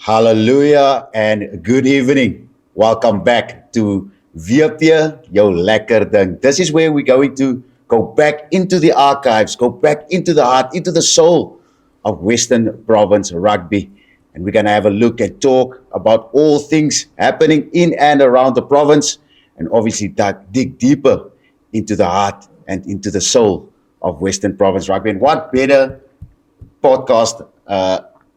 Hallelujah and good evening. Welcome back to Viapia, Yo Lekker Ding. This is where we're going to go back into the archives, go back into the heart, into the soul of Western Province rugby. And we're going to have a look and talk about all things happening in and around the province, and obviously dig deeper into the heart and into the soul of Western Province rugby. And what better podcast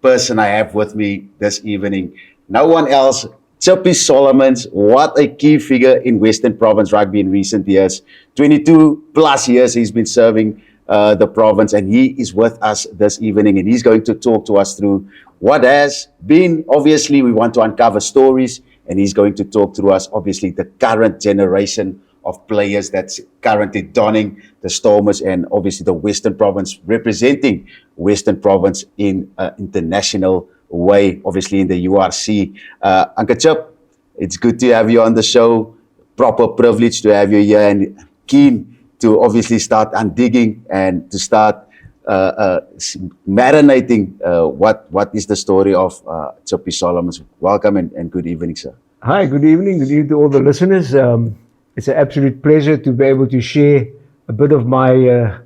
person I have with me this evening? No one else. Chippy Solomons, what a key figure in Western Province rugby in recent years. 22 plus years he's been serving the province, and he is with us this evening, and he's going to talk to us through what has been. Obviously, we want to uncover stories, and he's going to talk through us, obviously, the current generation of players that's currently donning the Stormers, and obviously the Western Province, representing Western Province in international way, obviously in the URC. Uncle Chip, it's good to have you on the show. Proper privilege to have you here, and keen to obviously start undigging and to start marinating what is the story of Chippy Solomons. Welcome and good evening, sir. Hi, good evening. Good evening to all the listeners. It's an absolute pleasure to be able to share a bit of my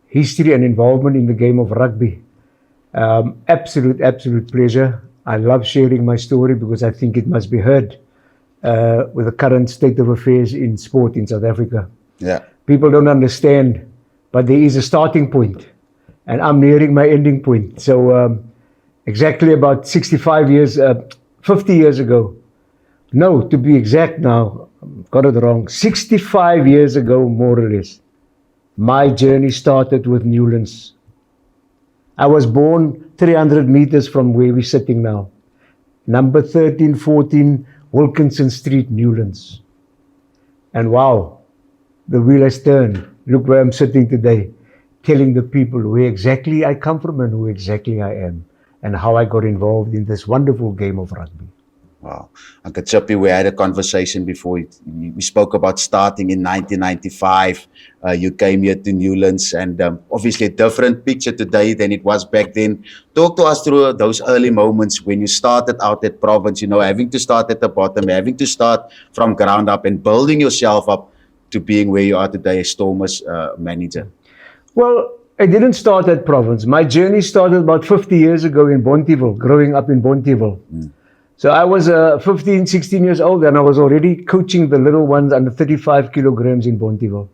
history and involvement in the game of rugby. Absolute pleasure. I love sharing my story because I think it must be heard with the current state of affairs in sport in South Africa. Yeah. People don't understand, but there is a starting point, and I'm nearing my ending point. So exactly about 50 years ago, no, to be exact now, got it wrong, 65 years ago, more or less, my journey started with Newlands. I was born 300 meters from where we're sitting now. Number 1314 Wilkinson Street, Newlands. And wow, the wheel has turned. Look where I'm sitting today, telling the people where exactly I come from and who exactly I am, and how I got involved in this wonderful game of rugby. Wow. Uncle Chippy, we had a conversation before. We spoke about starting in 1995. You came here to Newlands, and obviously a different picture today than it was back then. Talk to us through those early moments when you started out at Province, having to start at the bottom, having to start from ground up and building yourself up to being where you are today as Stormers manager. Well, I didn't start at Province. My journey started about 50 years ago in Bonteheuwel, growing up in Bonteheuwel. So I was 15, 16 years old, and I was already coaching the little ones under 35 kilograms in Bonteheuwel.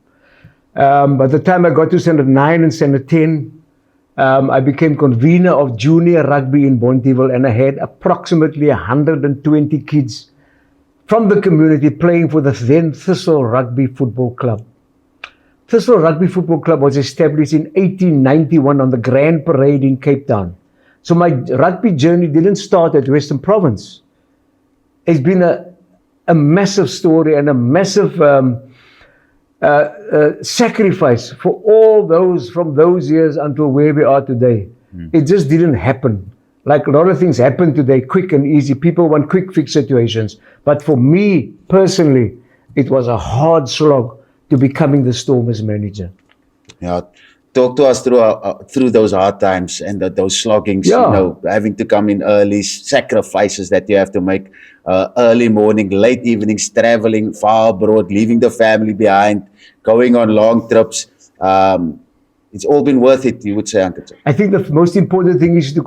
By the time I got to standard 9 and standard 10, I became convener of junior rugby in Bonteheuwel, and I had approximately 120 kids from the community playing for the then Thistle Rugby Football Club. Thistle Rugby Football Club was established in 1891 on the Grand Parade in Cape Town. So my rugby journey didn't start at Western Province. It's been a massive story and a massive sacrifice for all those from those years until where we are today. It just didn't happen. Like a lot of things happen today, quick and easy. People want quick fix situations. But for me personally, it was a hard slog to becoming the Stormers manager. Yeah. Talk to us through those hard times and those sloggings, having to come in early, sacrifices that you have to make, early morning, late evenings, traveling far abroad, leaving the family behind, going on long trips. It's all been worth it, you would say, Uncle Chip. I think the most important thing is to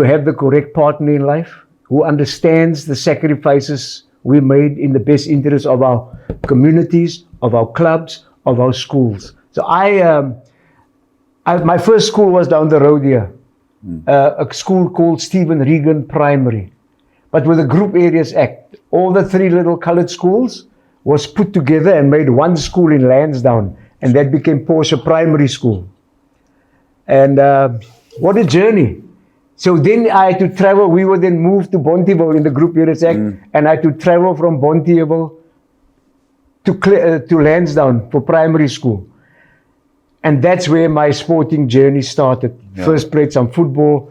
have the correct partner in life who understands the sacrifices we made in the best interest of our communities, of our clubs, of our schools. So my first school was down the road here, a school called Stephen Regan Primary. But with the Group Areas Act, all the 3 little colored schools was put together and made one school in Lansdowne, and that became Portia Primary School. And what a journey. So then I had to travel. We were then moved to Bonteheuwel in the Group Areas Act, and I had to travel from Bonteheuwel to Lansdowne for primary school. And that's where my sporting journey started. Yeah. First played some football.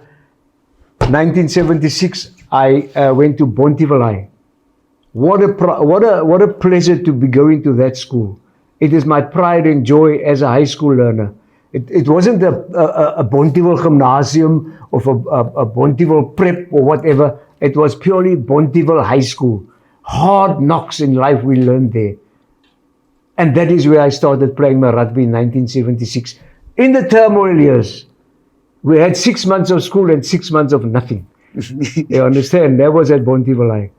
1976, I went to Bonteheuwel High. What a pleasure to be going to that school. It is my pride and joy as a high school learner It wasn't a Bonteheuwel gymnasium or a Bonteheuwel prep or whatever. It was purely Bonteheuwel High School. Hard knocks in life we learned there. And that is where I started playing my rugby in 1976. In the turmoil years, we had 6 months of school and 6 months of nothing. You understand? That was at Bonteheuwel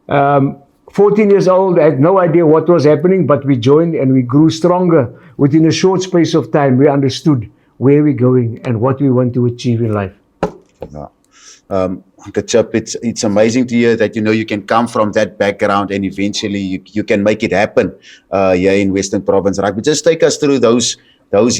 High. 14 years old, I had no idea what was happening, but we joined and we grew stronger. Within a short space of time, we understood where we're going and what we want to achieve in life. Uncle Chip, it's amazing to hear that, you can come from that background and eventually you can make it happen here in Western Province Rugby. Just take us through those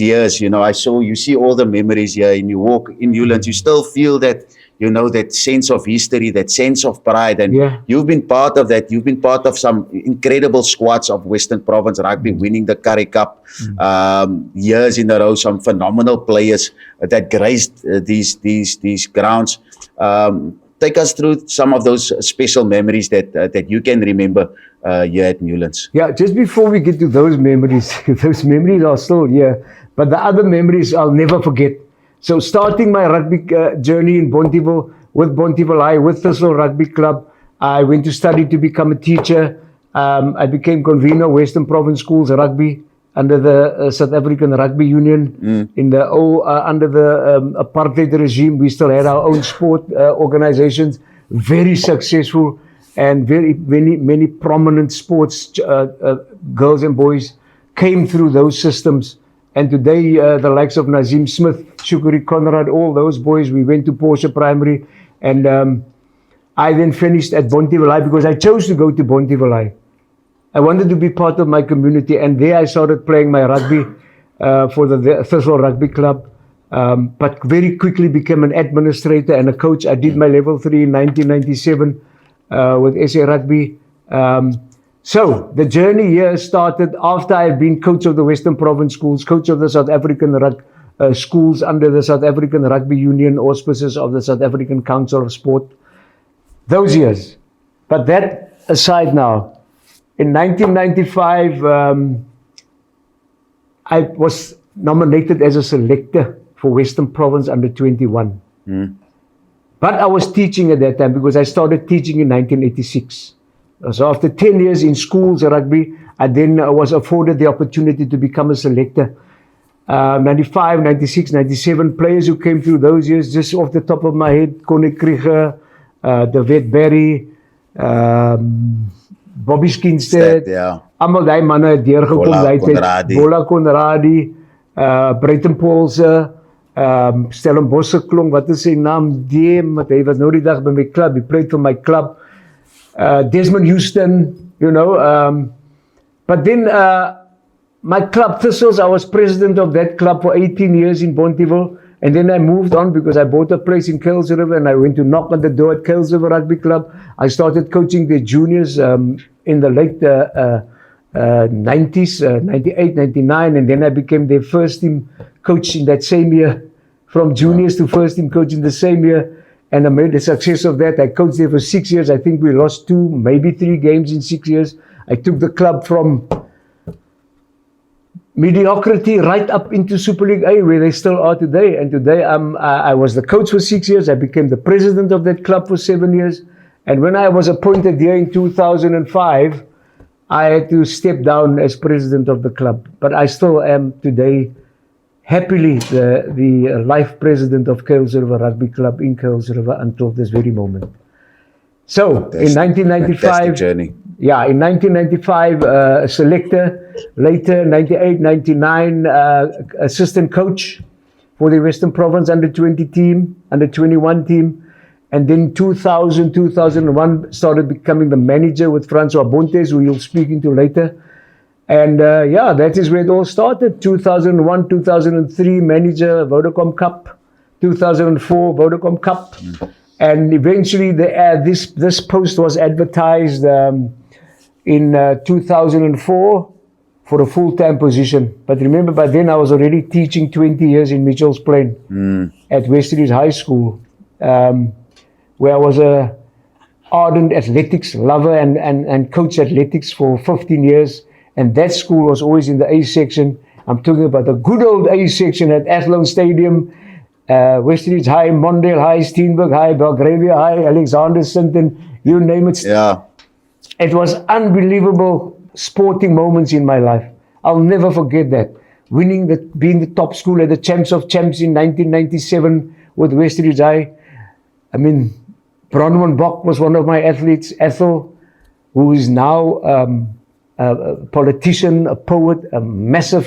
years. You see all the memories here, and you walk in Newlands, you still feel that, that sense of history, that sense of pride. And you've been part of that. You've been part of some incredible squads of Western Province Rugby, winning the Currie Cup years in a row, some phenomenal players that graced these grounds. Take us through some of those special memories that you can remember here at Newlands. Yeah, just before we get to those memories are still here, but the other memories I'll never forget. So starting my rugby journey in Bonteheuwel, with Bonteheuwel High, with Thistle Rugby Club, I went to study to become a teacher. I became convener of Western Province Schools Rugby under the South African Rugby Union. In the under the apartheid regime, we still had our own sport organizations, very successful, and many prominent sports girls and boys came through those systems. And today, the likes of Nazim Smith, Shukuri Conrad, all those boys, we went to Porsche Primary. And I then finished at Bonteheuwel High because I chose to go to Bonteheuwel High. I wanted to be part of my community. And there I started playing my rugby for the Thistle Rugby Club. But very quickly became an administrator and a coach. I did my level 3 in 1997 with SA Rugby. So the journey here started after I've been coach of the Western Province Schools, coach of the South African schools under the South African Rugby Union, auspices of the South African Council of Sport. Those years. But that aside now, in 1995, I was nominated as a selector for Western Province under 21. But I was teaching at that time because I started teaching in 1986. So after 10 years in schools rugby, I then was afforded the opportunity to become a selector. 95, 96, 97 players who came through those years, just off the top of my head, Connie Krieger, David Barry, Bobby Skinstead, allemaal die manne het deurgekom daai tyd. Bola Conradi, Breiten Paulse, Stellenbosch klonk, wat is sy naam? Hy was nou die dag by my club, he played for my club. Desmond Houston, but then my club Thistles, I was president of that club for 18 years in Bonteheuwel, and then I moved on because I bought a place in Kuilsriver and I went to knock on the door at Kuilsriver Rugby Club. I started coaching the juniors in the late 90s, 98, 99, and then I became their first team coach in that same year, from juniors to first team coach in the same year. And I made a success of that. I coached there for 6 years. I think we lost 2, maybe 3 games in 6 years. I took the club from mediocrity right up into Super League A, where they still are today. And today I was the coach for 6 years. I became the president of that club for 7 years. And when I was appointed here in 2005, I had to step down as president of the club. But I still am today happily the life president of Kuilsriver Rugby Club in Kuilsriver until this very moment. So in 1995, journey. Yeah, in 1995, a selector. Later, 98, 99, assistant coach for the Western Province under 20 team, under 21 team. And then 2000, 2001, started becoming the manager with Francois Bontes, who you'll speak into later. And that is where it all started. 2001, 2003, manager Vodacom Cup. 2004, Vodacom Cup. And eventually this post was advertised in 2004 for a full-time position. But remember, by then I was already teaching 20 years in Mitchell's Plain at Westridge High School, where I was a ardent athletics lover and coached athletics for 15 years. And that school was always in the A section. I'm talking about the good old A section at Athlone Stadium, Westridge High, Mondale High, Steenberg High, Belgravia High, Alexander Sinton, you name it. Yeah. It was unbelievable sporting moments in my life. I'll never forget that. Being the top school at the Champs of Champs in 1997 with Westridge High. I mean, Bronwyn Bok was one of my athletes. Ethel, who is now a politician, a poet, a massive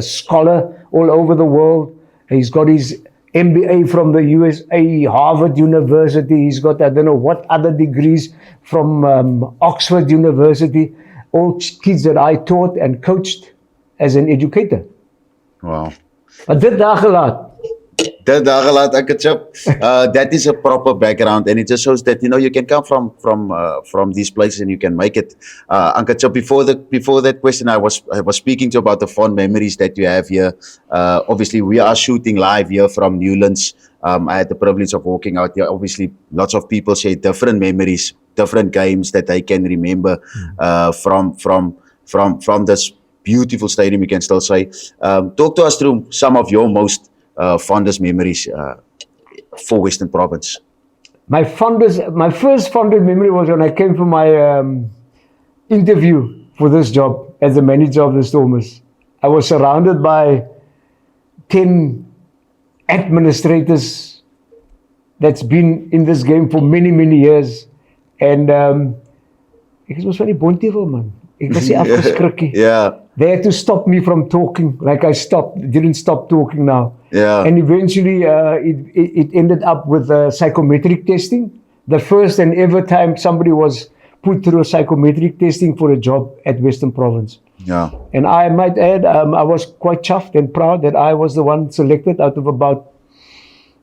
scholar all over the world. He's got his MBA from the USA, Harvard University. He's got, I don't know what other degrees from Oxford University. All kids that I taught and coached as an educator. Wow. But dit daar gelaat. That is a proper background, and it just shows that you can come from these places and you can make it. Uncle Chop, before that question, I was speaking to you about the fond memories that you have here. Obviously, we are shooting live here from Newlands. I had the privilege of walking out here. Obviously, lots of people share different memories, different games that they can remember from this beautiful stadium. You can still say. Talk to us through some of your most fondest memories for Western Province. My first fondest memory was when I came for my interview for this job as the manager of the Stormers. I was surrounded by 10 administrators that's been in this game for many, many years. And ek was van die Bonteheuwel, man. Ek was nie afgeskrik. Yeah. They had to stop me from talking, like I didn't stop talking now. Yeah. And eventually it ended up with psychometric testing. The first and ever time somebody was put through a psychometric testing for a job at Western Province. Yeah. And I might add, I was quite chuffed and proud that I was the one selected out of about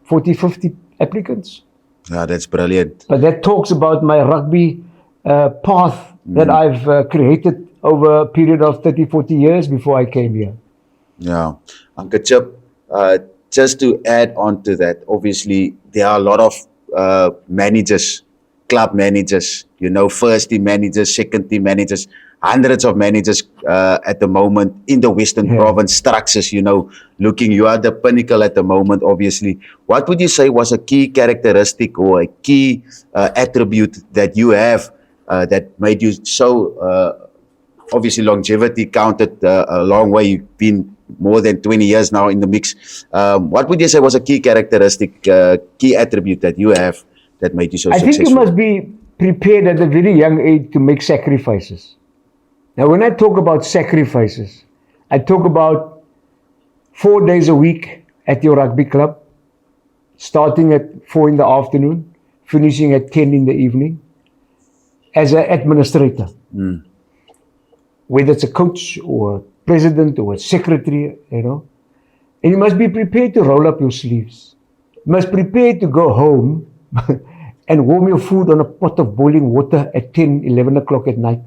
40, 50 applicants. Yeah, that's brilliant. But that talks about my rugby path that I've created over a period of 30, 40 years before I came here. Yeah. Uncle Chip, just to add on to that, obviously there are a lot of managers, club managers, first team managers, second team managers, hundreds of managers at the moment in the Western Province structures, looking, you are the pinnacle at the moment, obviously. What would you say was a key characteristic or a key attribute that you have that made you so, obviously longevity counted a long way. You've been more than 20 years now in the mix. What would you say was a key characteristic, key attribute that you have that made you so successful? I think you must be prepared at a very young age to make sacrifices. Now, when I talk about sacrifices, I talk about 4 days a week at your rugby club, starting at 4 in the afternoon, finishing at 10 in the evening, as an administrator. Whether it's a coach or a president or a secretary, And you must be prepared to roll up your sleeves. You must be prepared to go home and warm your food on a pot of boiling water at 10, 11 o'clock at night.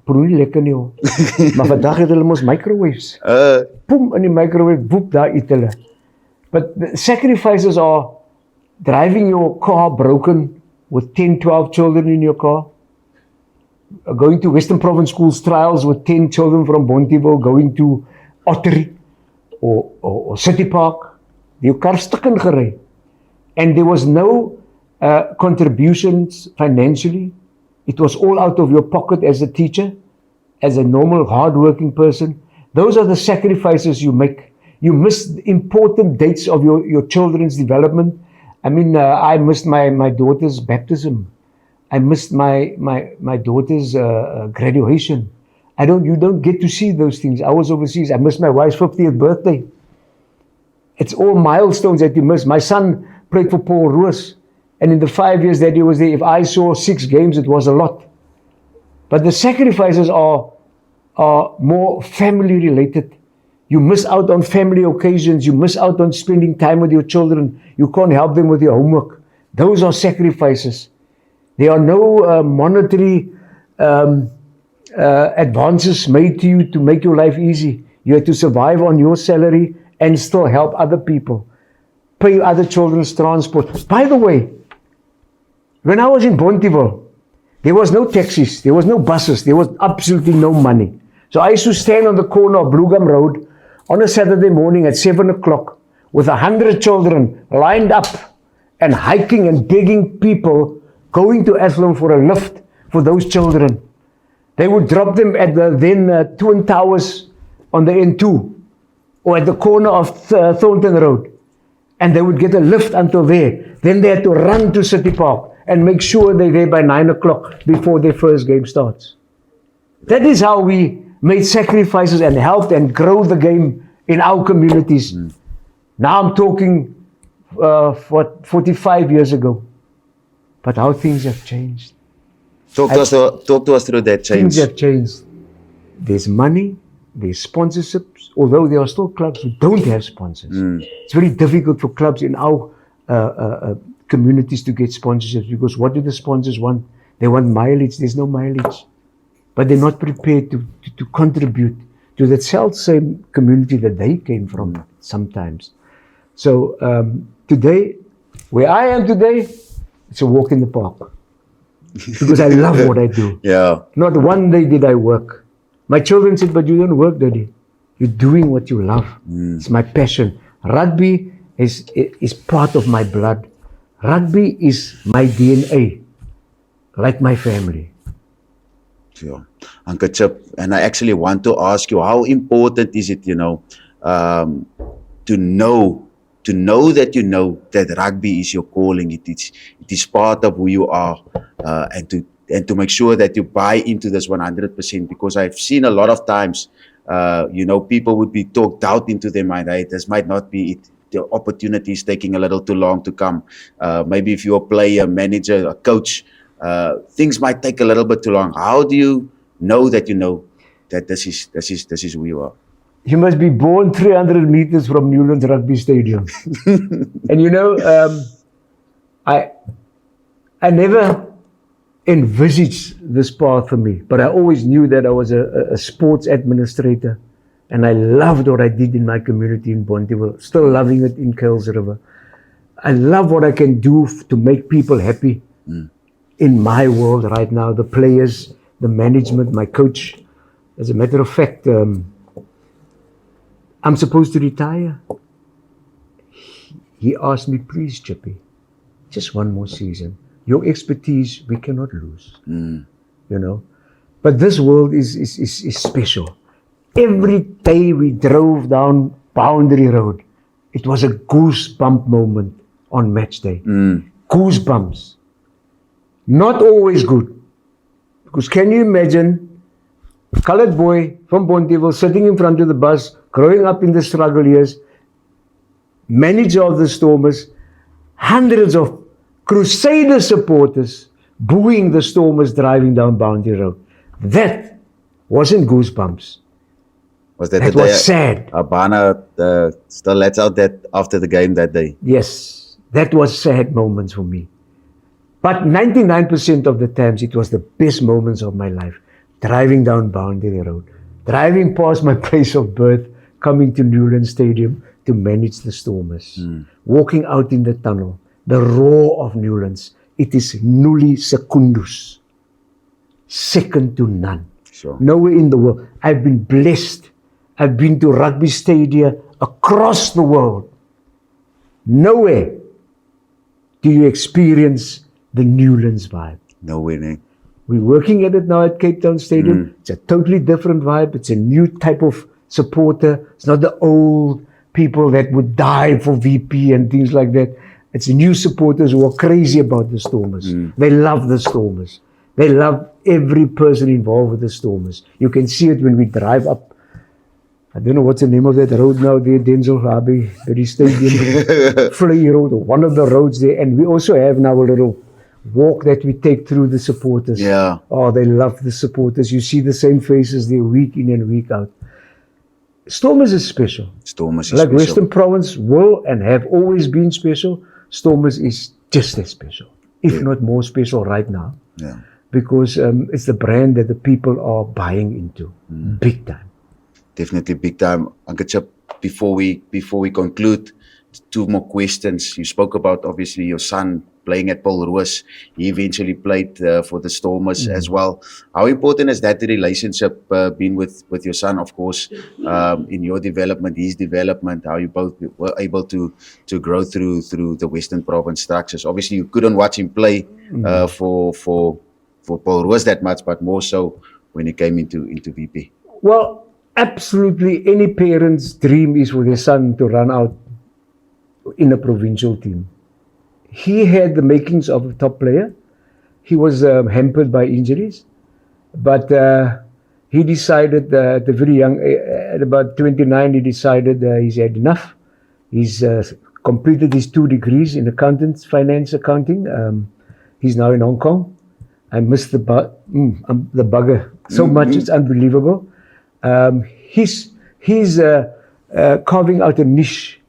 Proe nie lekker nie hoor. Maar vandag het hulle mos microwaves. Boom, in die microwave, boop, daar eet hulle. But the sacrifices are driving your car broken with 10, 12 children in your car. Going to Western Province Schools trials with 10 children from Bonteheuwel, going to Ottery or City Park. Your car stukken gery. And there was no contributions financially. It was all out of your pocket as a teacher, as a normal, hard-working person. Those are the sacrifices you make. You miss important dates of your children's development. I mean, I missed my daughter's baptism. I missed my daughter's graduation. You don't get to see those things. I was overseas. I missed my wife's 50th birthday. It's all milestones that you miss. My son played for Paul Roos. And in the 5 years that he was there, if I saw 6 games, it was a lot. But the sacrifices are more family related. You miss out on family occasions. You miss out on spending time with your children. You can't help them with your homework. Those are sacrifices. There are no monetary advances made to you to make your life easy. You have to survive on your salary and still help other people. Pay other children's transport. By the way, when I was in Bonteheuwel, there was no taxis, there was no buses, there was absolutely no money. So I used to stand on the corner of Blue Gum Road on a Saturday morning at 7 o'clock with 100 children lined up and hiking and begging people going to Athlone for a lift for those children. They would drop them at the then Twin Towers on the N2 or at the corner of Thornton Road, and they would get a lift until there. Then they had to run to City Park and make sure they're there by 9 o'clock before their first game starts. That is how we made sacrifices and helped and grow the game in our communities. Now I'm talking 45 years ago. But how things have changed. Talk to us through that change. Things have changed. There's money, there's sponsorships, although there are still clubs who don't have sponsors. It's very difficult for clubs in our communities to get sponsorships, because what do the sponsors want? They want mileage. There's no mileage. But they're not prepared to contribute to that same community that they came from sometimes. So today, where I am today, it's a walk in the park. Because I love what I do. Yeah. Not one day did I work. My children said, but you don't work, Daddy. You're doing what you love. It's my passion. Rugby is part of my blood. Rugby is my DNA, like my family. Sure. Uncle Chip, and I actually want to ask you, how important is it, to know that rugby is your calling. It is part of who you are, and to make sure that you buy into this 100%. Because I've seen a lot of times, people would be talked out into their mind. Hey, this might not be it. The opportunity is taking a little too long to come. Maybe if you're a player, manager, a coach, things might take a little bit too long. How do you know that this is who you are? You must be born 300 meters from Newlands Rugby Stadium. And I never envisaged this path for me, but I always knew that I was a sports administrator, and I loved what I did in my community in Bonteheuwel, still loving it in Kuils River. I love what I can do to make people happy in my world right now, the players, the management, my coach. As a matter of fact, I'm supposed to retire. He asked me, please, Chippy, just one more season. Your expertise, we cannot lose. But this world is special. Every day we drove down Boundary Road, it was a goosebump moment on match day. Goosebumps. Not always good. Because can you imagine a colored boy from Bonteheuwel sitting in front of the bus, growing up in the struggle years, manager of the Stormers, hundreds of Crusader supporters booing the Stormers driving down Boundary Road. That wasn't goosebumps. That was sad. Abana still lets out that after the game that day. Yes, that was sad moments for me. But 99% of the times, it was the best moments of my life. Driving down Boundary Road, driving past my place of birth, coming to Newlands Stadium to manage the Stormers, walking out in the tunnel, the roar of Newlands. It is nulli secundus, second to none. Sure. Nowhere in the world. I've been blessed. I've been to rugby stadia across the world. Nowhere do you experience the Newlands vibe. No winning. We're working at it now at Cape Town Stadium. It's a totally different vibe. It's a new type of supporter. It's not the old people that would die for VP and things like that. It's new supporters who are crazy about the Stormers. They love the Stormers. They love every person involved with the Stormers. You can see it when we drive up. I don't know what's the name of that road now there, Denzel Harvey, the stadium, Flay Road, or one of the roads there. And we also have now a little walk that we take through the supporters. Yeah. Oh, they love the supporters. You see the same faces there week in and week out. Stormers is special. Stormers is like special. Western Province will and have always been special. Stormers is just as special, if not more special right now. Yeah. Because it's the brand that the people are buying into, big time. Definitely big time. Uncle Chip, before we conclude, two more questions. You spoke about obviously your son playing at Paul Roos. He eventually played for the Stormers as well. How important has that relationship been with your son, of course, in your development, his development, how you both were able to grow through the Western Province structures? Obviously, you couldn't watch him play for Paul Roos that much, but more so when he came into VP. Well, absolutely any parent's dream is for their son to run out in a provincial team. He had the makings of a top player. He was hampered by injuries, but he decided at a very young, at about 29, he decided he's had enough. He's completed his 2 degrees in finance accounting. He's now in Hong Kong. I miss the bugger so much. It's unbelievable. He's carving out a niche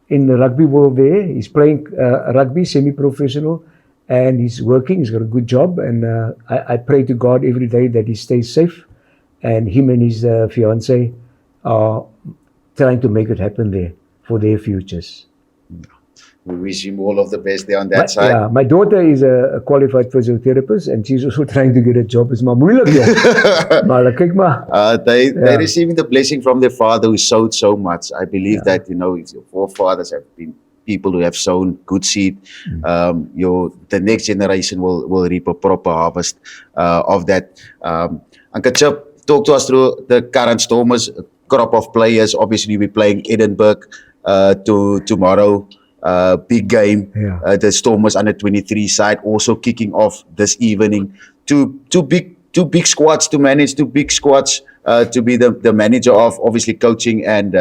in the rugby world there. He's playing rugby, semi-professional, and he's working. He's got a good job, and I pray to God every day that he stays safe, and him and his fiancée are trying to make it happen there for their futures. We wish him all of the best there on that side. Yeah, my daughter is a qualified physiotherapist, and she's also trying to get a job. It's maar moeilijk, joh. Maar kyk maar. They're receiving the blessing from their father who sowed so much. I believe that, your forefathers have been people who have sown good seed. The next generation will reap a proper harvest of that. Uncle Chip, talk to us through the current Stormers crop of players. Obviously, we're playing Edinburgh tomorrow. Big game. The Stormers under 23 side also kicking off this evening. Two big squads to manage. 2 big squads to be the manager of, obviously coaching and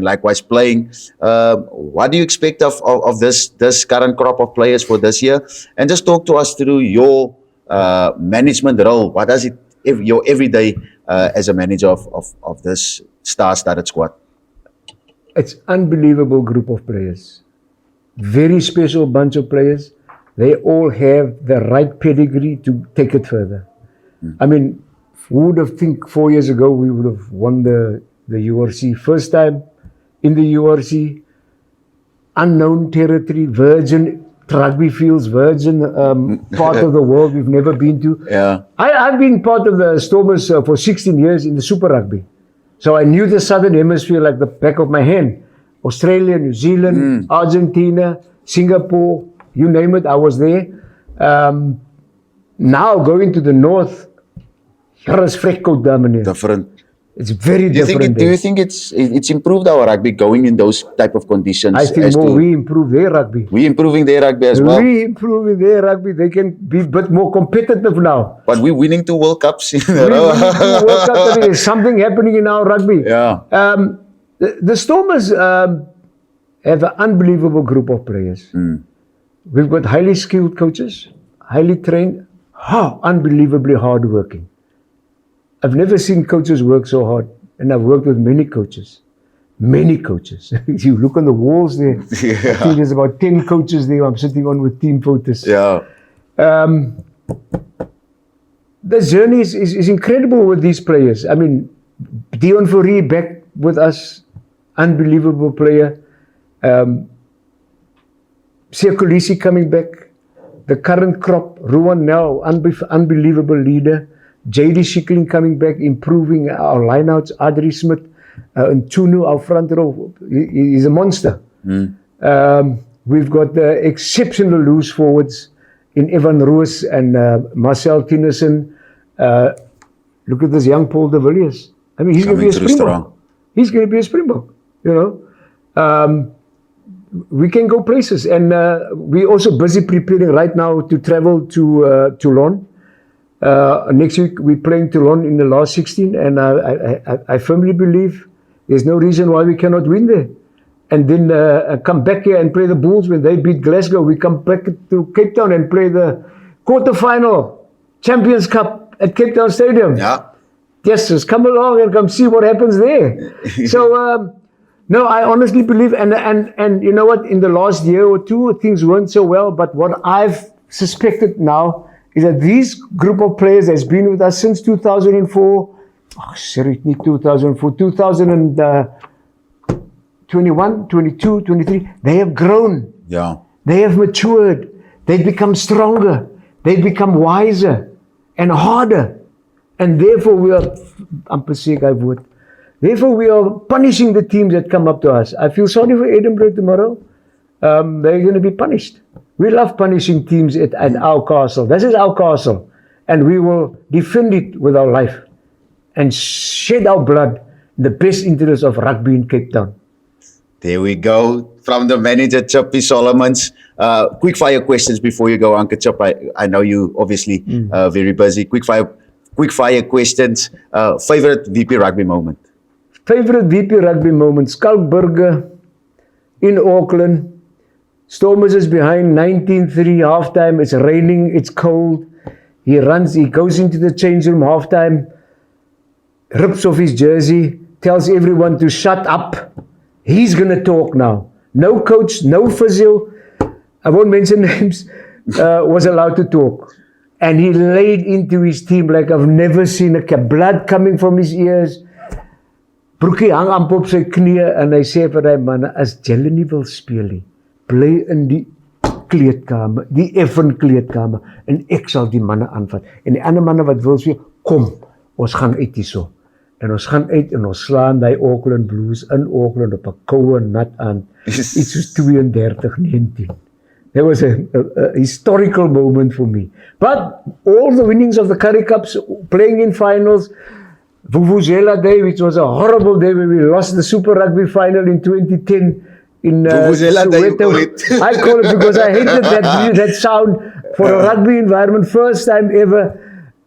likewise playing. What do you expect of this current crop of players for this year? And just talk to us through your management role. What does your everyday as a manager of this star-studded squad? It's unbelievable group of players. Very special bunch of players. They all have the right pedigree to take it further. I mean, who would have think 4 years ago we would have won the URC? First time in the URC, unknown territory, virgin rugby fields, virgin part of the world we've never been to. Yeah. I've been part of the Stormers for 16 years in the Super Rugby. So I knew the Southern Hemisphere like the back of my hand. Australia, New Zealand, Argentina, Singapore, you name it, I was there. Now going to the north, here is different. It's very different. Do you think it's improved our rugby going in those type of conditions? I think we improve their rugby. We improving their rugby as well. We improving their rugby. They can be a bit more competitive now. But we're winning 2 World Cups in a row. We're winning 2 World Cups. There's something happening in our rugby. Yeah. The Stormers have an unbelievable group of players. We've got highly skilled coaches, highly trained, unbelievably hardworking. I've never seen coaches work so hard, and I've worked with many coaches. Many coaches. You look on the walls there, I think there's about 10 coaches there I'm sitting on with team photos. Yeah. The journey is incredible with these players. I mean, Dion Fourie back with us, unbelievable player. Sekolisi coming back. The current crop, Ruan now, unbelievable leader. JD Schikling coming back, improving our lineouts. Adri Smith and Tunu, our front row, he's a monster. We've got exceptional loose forwards in Evan Roos and Marcel Tinnerson. Look at this young Paul de Villiers. I mean, he's going to be a Springbok. He's going to be a Springbok, we can go places, and we're also busy preparing right now to travel to Toulon. Next week we're playing Toulon in the last 16, and I firmly believe there's no reason why we cannot win there. And then come back here and play the Bulls when they beat Glasgow. We come back to Cape Town and play the quarterfinal Champions Cup at Cape Town Stadium. Yeah. Yes, just come along and come see what happens there. So. No, I honestly believe, and you know what, in the last year or two, things weren't so well, but what I've suspected now is that this group of players that's been with us since 2004, 2021, 22, 23, they have grown. Yeah. They have matured. they become stronger, they become wiser and harder. And therefore we are, therefore we are punishing the teams that come up to us. I feel sorry for Edinburgh tomorrow. They're going to be punished. We love punishing teams at our castle. This is our castle. And we will defend it with our life and shed our blood in the best interest of rugby in Cape Town. There we go. From the manager, Chippy Solomons. Quick fire questions before you go, Uncle Chip. I know you obviously very busy. Quick fire questions. Favorite VP rugby moment? Favorite VP rugby moment? Skalkburger in Auckland. Stormers is behind 19-3 halftime. It's raining, it's cold. He goes into the change room halftime, rips off his jersey, tells everyone to shut up. He's going to talk now. No coach, no physio, I won't mention names, was allowed to talk. And he laid into his team like I've never seen a blood coming from his ears. Broekie hang amper op sy knieë en hy sê vir die manne, as julle nie wil speel nie, bly in die kleedkamer, die effen kleedkamer, en ek sal die manne aanvat. En die ander manne wat wil speel, kom, ons gaan uit hierso. En ons gaan uit en ons slaan die Auckland Blues in Auckland op 'n koue nat aan. Iets soos 32-19. That was a historical moment for me. But all the winnings of the Currie Cups, playing in finals, Vuvuzela Day, which was a horrible day when we lost the Super Rugby final in 2010 in Soweto. I call it because I hated that sound for a rugby environment. First time ever.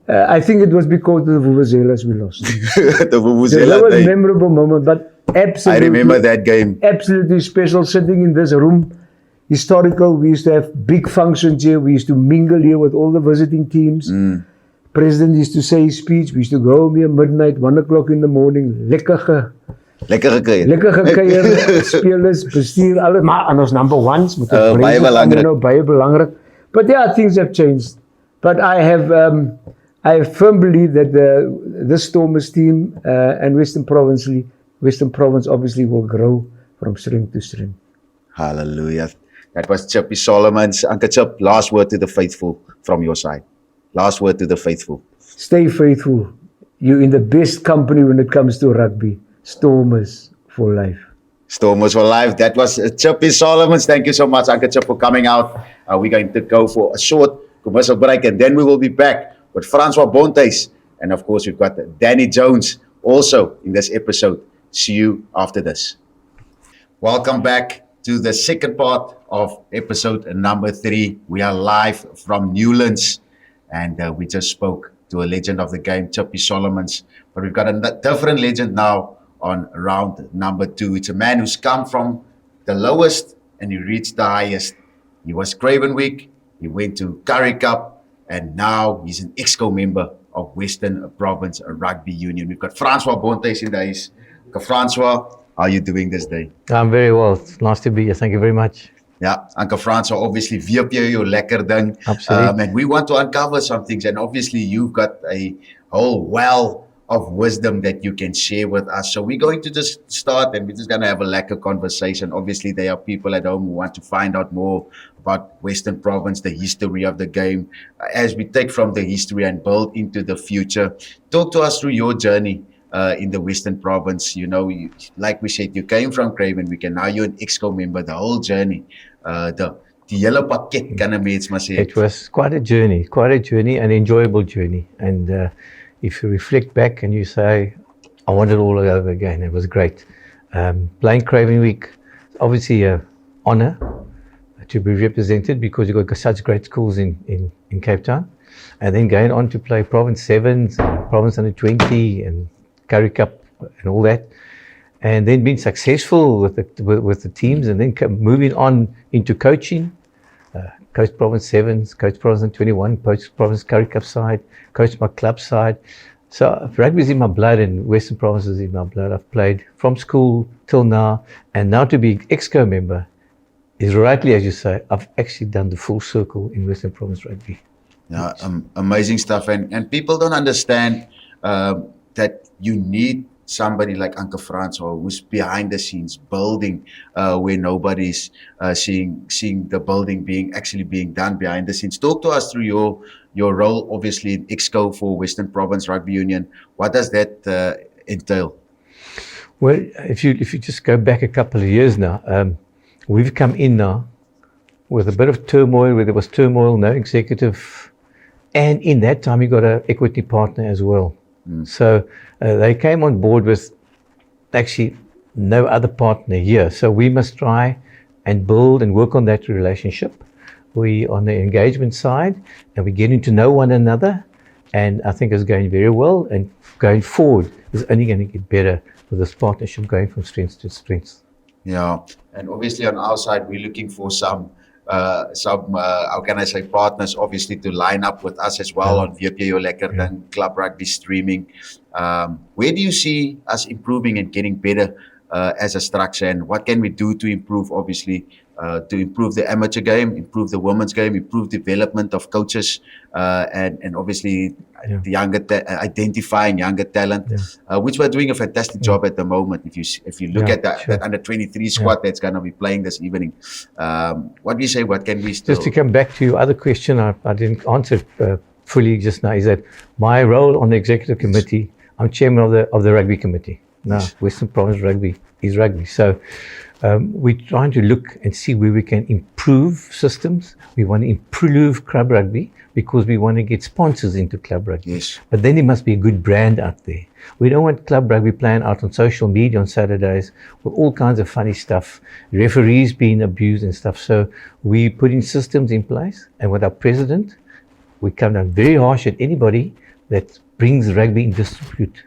I think it was because of the Vuvuzelas we lost. The Vuvuzela That was Day. a memorable moment, but absolutely. I remember that game. Absolutely special, sitting in this room. Historical. We used to have big functions here. We used to mingle here with all the visiting teams. President used to say his speech. We used to go home here midnight, 1 o'clock in the morning. Lekker gekuier, spelers, bestuur, alles. Maar aan ons number ones, moet ek baie belangrik. Baie belangrik. But yeah, things have changed. But I firmly believe that this Stormers team and Western Province obviously will grow from strength to strength. Hallelujah. That was Chippy Solomons. Uncle Chip, last word to the faithful from your side. Last word to the faithful. Stay faithful. You're in the best company when it comes to rugby. Stormers for life. Stormers for life. That was Chippy Solomons. Thank you so much, Uncle Chip, for coming out. We're going to go for a short commercial break, and then we will be back with Francois Bontes. And of course, we've got Danny Jones also in this episode. See you after this. Welcome back to the second part of episode number 3. We are live from Newlands, and we just spoke to a legend of the game, Chippy Solomons. But we've got a different legend now on round number 2. It's a man who's come from the lowest and he reached the highest. He was Craven Week, he went to Currie Cup, and now he's an EXCO member of Western Province Rugby Union. We've got Francois Bontes in the house. Francois, how are you doing this day? I'm very well. It's nice to be here. Thank you very much. Yeah, Uncle Francois, obviously, VP, your lekker ding. Absolutely. And we want to uncover some things. And obviously, you've got a whole well of wisdom that you can share with us. So we're going to just start and we're just going to have a lekker conversation. Obviously, there are people at home who want to find out more about Western Province, the history of the game. As we take from the history and build into the future, talk to us through your journey in the Western Province. You know, like we said, you came from Craven Week and now you're an EXCO member, the whole journey. Die hele pakket, kan 'n mens maar sê. It was quite a journey, an enjoyable journey. And if you reflect back and you say, I want it all over again, it was great. Playing Craven Week, obviously an honor to be represented because you've got such great schools in Cape Town. And then going on to play Province 7s, Province Under 20 and Currie Cup and all that. And then being successful with the teams, and then moving on into coaching, coach Province 7s, coach Province 21, coach Province Currie Cup side, coach my club side. So rugby is in my blood and Western Province is in my blood. I've played from school till now, and now to be EXCO member is rightly, as you say, I've actually done the full circle in Western Province rugby. Yeah, amazing stuff. And people don't understand that you need somebody like Uncle Franz, or who's behind the scenes building where nobody's seeing the building actually being done behind the scenes. Talk to us through your role, obviously in Exco for Western Province Rugby Union. What does that entail? Well, if you just go back a couple of years now, we've come in now with a bit of turmoil, where there was turmoil, no executive, and in that time you got an equity partner as well. So they came on board with actually no other partner here. So we must try and build and work on that relationship. We on the engagement side, and we're getting to know one another, and I think it's going very well. And going forward, it's only going to get better with this partnership going from strength to strength. Yeah, and obviously on our side, we're looking for some how can I say, partners, obviously, to line up with us as well on VP Jou Lekker Ding, Club Rugby streaming. Where do you see us improving and getting better as a structure, and what can we do to improve, obviously, to improve the amateur game, improve the women's game, improve development of coaches, and obviously the identifying younger talent, which we're doing a fantastic job at the moment. If you look at that under 23 squad that's going to be playing this evening, what do you say? What can we still? Just to come back to your other question, I didn't answer fully just now. Is that my role on the executive committee? I'm chairman of the rugby committee. Now, Western Province Rugby is rugby. So we're trying to look and see where we can improve systems. We want to improve club rugby because we want to get sponsors into club rugby. Yes. But then there must be a good brand out there. We don't want club rugby playing out on social media on Saturdays with all kinds of funny stuff, referees being abused and stuff. So we're putting systems in place. And with our president, we come down very harsh at anybody that brings rugby in disrepute.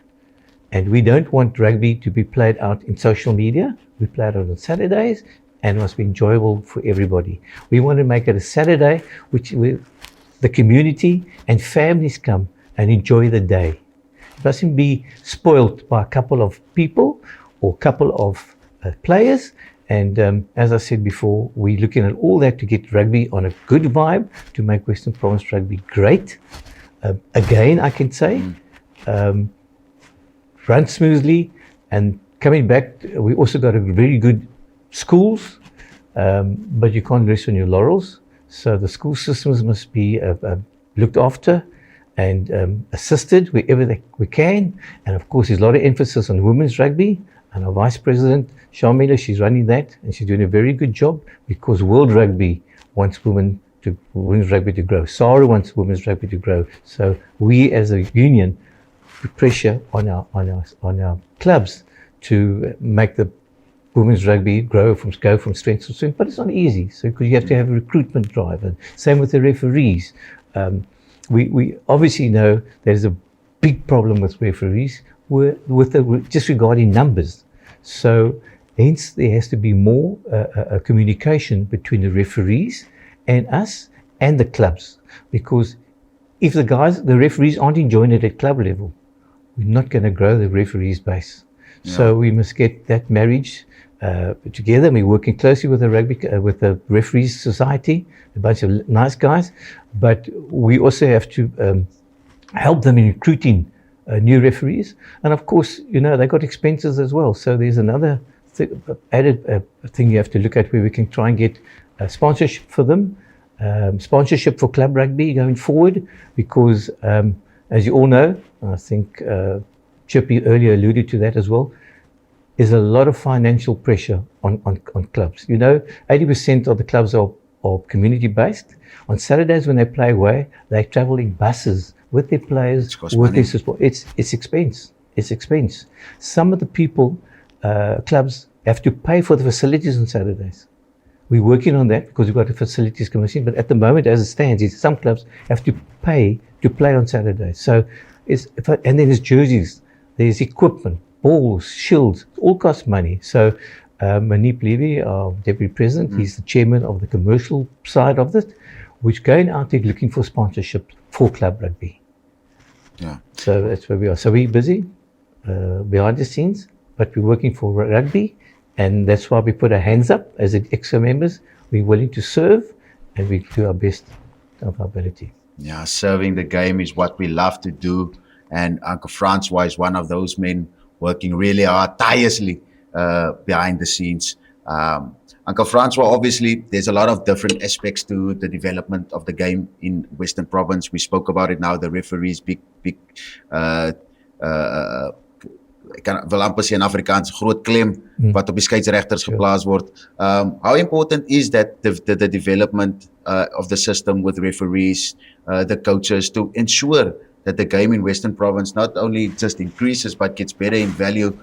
And we don't want rugby to be played out in social media. We play it out on Saturdays, and it must be enjoyable for everybody. We want to make it a Saturday which the community and families come and enjoy the day. It mustn't be spoiled by a couple of people or a couple of players. And as I said before, we're looking at all that to get rugby on a good vibe, to make Western Province Rugby great. Again, I can say, run smoothly. And coming back, we also got a very good schools, but you can't rest on your laurels. So the school systems must be looked after and assisted wherever we can. And of course, there's a lot of emphasis on women's rugby. And our Vice President, Sharmila, she's running that, and she's doing a very good job, because World Rugby wants women's rugby to grow. SARU wants women's rugby to grow. So we as a union put pressure on our clubs to make the women's rugby go from strength to strength. But it's not easy, so because you have to have a recruitment drive. And same with the referees. We obviously know there's a big problem with referees just regarding numbers. So hence there has to be more communication between the referees and us and the clubs, because if the referees aren't enjoying it at club level, we're not going to grow the referees base. So we must get that marriage together. We're working closely with the referees society, a bunch of nice guys, but we also have to help them in recruiting new referees. And of course, they got expenses as well. So there's another added thing you have to look at, where we can try and get sponsorship for them, sponsorship for club rugby going forward, because as you all know, I think Chippy earlier alluded to that as well, there's a lot of financial pressure on clubs. 80% of the clubs are community based. On Saturdays when they play away, they travel in buses with their players, with their support. It's expense. It's expense. Some of the people, clubs, have to pay for the facilities on Saturdays. We're working on that because we've got a facilities commission, but at the moment, as it stands, some clubs have to pay to play on Saturdays. So and then there's jerseys, there's equipment, balls, shields, all cost money. So Manip Levy, our deputy president, he's the chairman of the commercial side of it, which going out there looking for sponsorship for club rugby. Yeah. So that's where we are. So we're busy behind the scenes, but we're working for rugby, and that's why we put our hands up as EXCO members. We're willing to serve, and we do our best of our ability. Yeah, serving the game is what we love to do, and Uncle Francois is one of those men working really hard, tirelessly behind the scenes. Uncle Francois, obviously, there's a lot of different aspects to the development of the game in Western Province. We spoke about it now, the referees, big, ek wil amper sê in Afrikaans, groot klem wat op die skeieregters geplaas word. How important is that the development of the system with referees, the coaches, to ensure that the game in Western Province not only just increases but gets better in value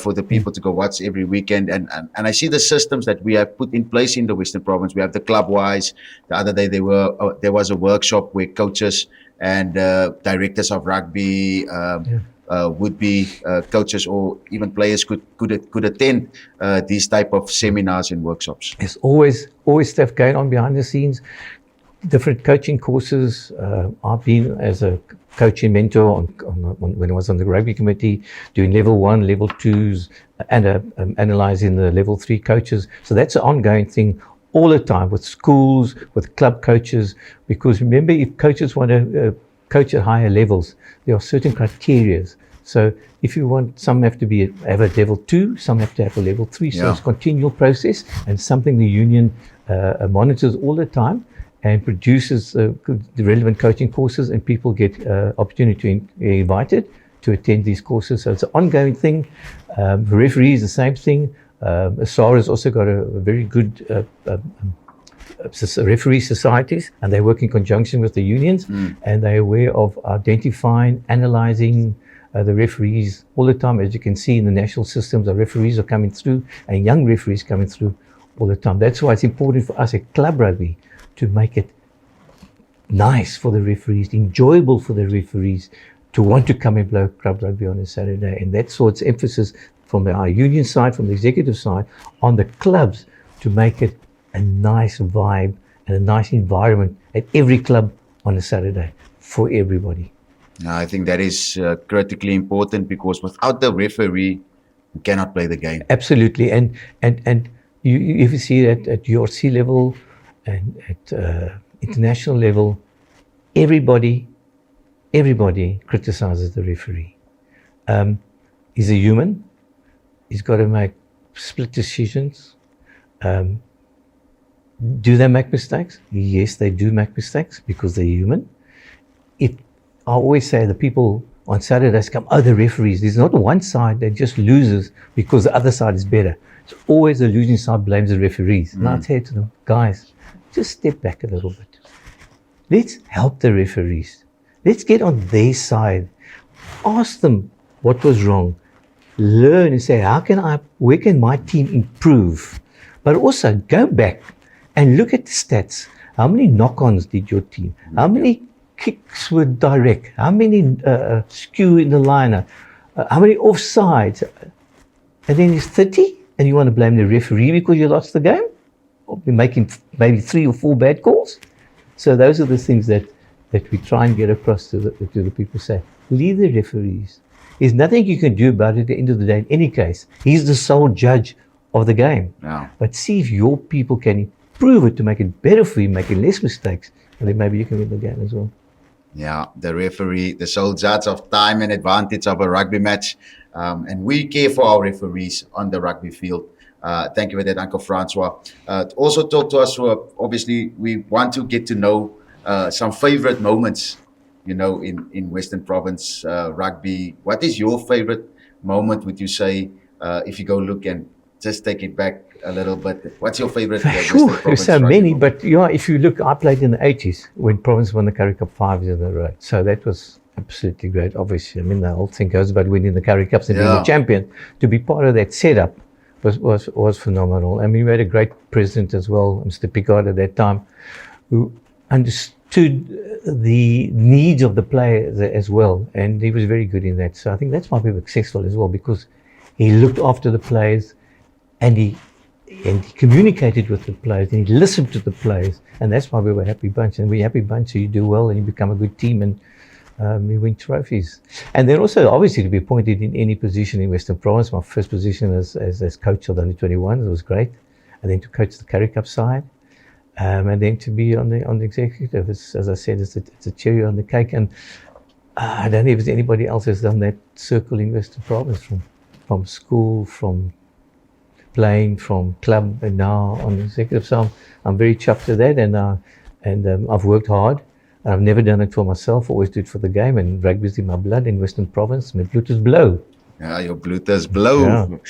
for the people to go watch every weekend? And I see the systems that we have put in place in the Western Province. We have the club-wise. The other day there was a workshop where coaches and directors of rugby, would-be coaches or even players could attend these type of seminars and workshops. There's always stuff going on behind the scenes, different coaching courses. I've been as a coaching mentor when I was on the rugby committee, doing level 1, level 2s, and analysing the level 3 coaches. So that's an ongoing thing all the time with schools, with club coaches, because remember, if coaches want to coach at higher levels, there are certain criteria. So if you want, some have to have a level 2, some have to have a level 3. So it's a continual process and something the union monitors all the time and produces the relevant coaching courses, and people get opportunity to be invited to attend these courses. So it's an ongoing thing. Referees, the same thing. ASARA has also got a very good referee societies, and they work in conjunction with the unions, and they're aware of identifying, analysing the referees all the time. As you can see in the national systems, the referees are coming through, and young referees coming through all the time. That's why it's important for us at club rugby to make it nice for the referees, enjoyable for the referees to want to come and play club rugby on a Saturday. And that's what's emphasis from our union side, from the executive side, on the clubs to make it a nice vibe and a nice environment at every club on a Saturday for everybody. I think that is critically important, because without the referee, you cannot play the game. Absolutely. And you if you see that at URC level and at international level, everybody criticizes the referee. He's a human. He's got to make split decisions. Do they make mistakes? Yes, they do make mistakes because they're human. I always say the people on Saturdays come, the referees. There's not one side that just loses because the other side is better. It's always the losing side blames the referees. And I say to them, guys, just step back a little bit. Let's help the referees. Let's get on their side. Ask them what was wrong. Learn and say, where can my team improve? But also go back and look at the stats. How many knock-ons did your team? How many kicks were direct? How many skew in the liner? How many offsides? And then it's 30, and you want to blame the referee because you lost the game? Or be making maybe 3 or 4 bad calls? So those are the things that we try and get across to the people. Say, leave the referees. There's nothing you can do about it at the end of the day. In any case, he's the sole judge of the game. Yeah. But see if your people can improve it to make it better for you, making less mistakes, and then maybe you can win the game as well. Yeah, the referee, the sole judge of time and advantage of a rugby match. And we care for our referees on the rugby field. Thank you for that, Uncle Francois. Also talk to us, obviously, we want to get to know some favorite moments, in Western Province rugby. What is your favorite moment, would you say, if you go look and just take it back a little bit? What's your favorite? Sure, there's so many, but if you look, I played in the 80s when Province won the Currie Cup 5 years in a row. So that was absolutely great. Obviously, the whole thing goes about winning the Currie Cups and being the champion. To be part of that setup was phenomenal. I mean, we had a great president as well, Mr. Picard at that time, who understood the needs of the players as well, and he was very good in that. So I think that's why we were successful as well, because he looked after the players, and he communicated with the players, and he listened to the players, and that's why we were a happy bunch. And we're a happy bunch, so you do well and you become a good team, and you win trophies. And then also, obviously, to be appointed in any position in Western Province. My first position as coach of the under-21, it was great. And then to coach the Currie Cup side, and then to be on the executive, as I said, it's a cherry on the cake. And I don't know if there's anybody else has done that circle in Western Province from from school, from playing, from club, and now on executive. So I'm very chuffed with that, and I've worked hard. I've never done it for myself, always do it for the game, and rugby's in my blood in Western Province. My bloed is blow. Yeah, your bloed is blow.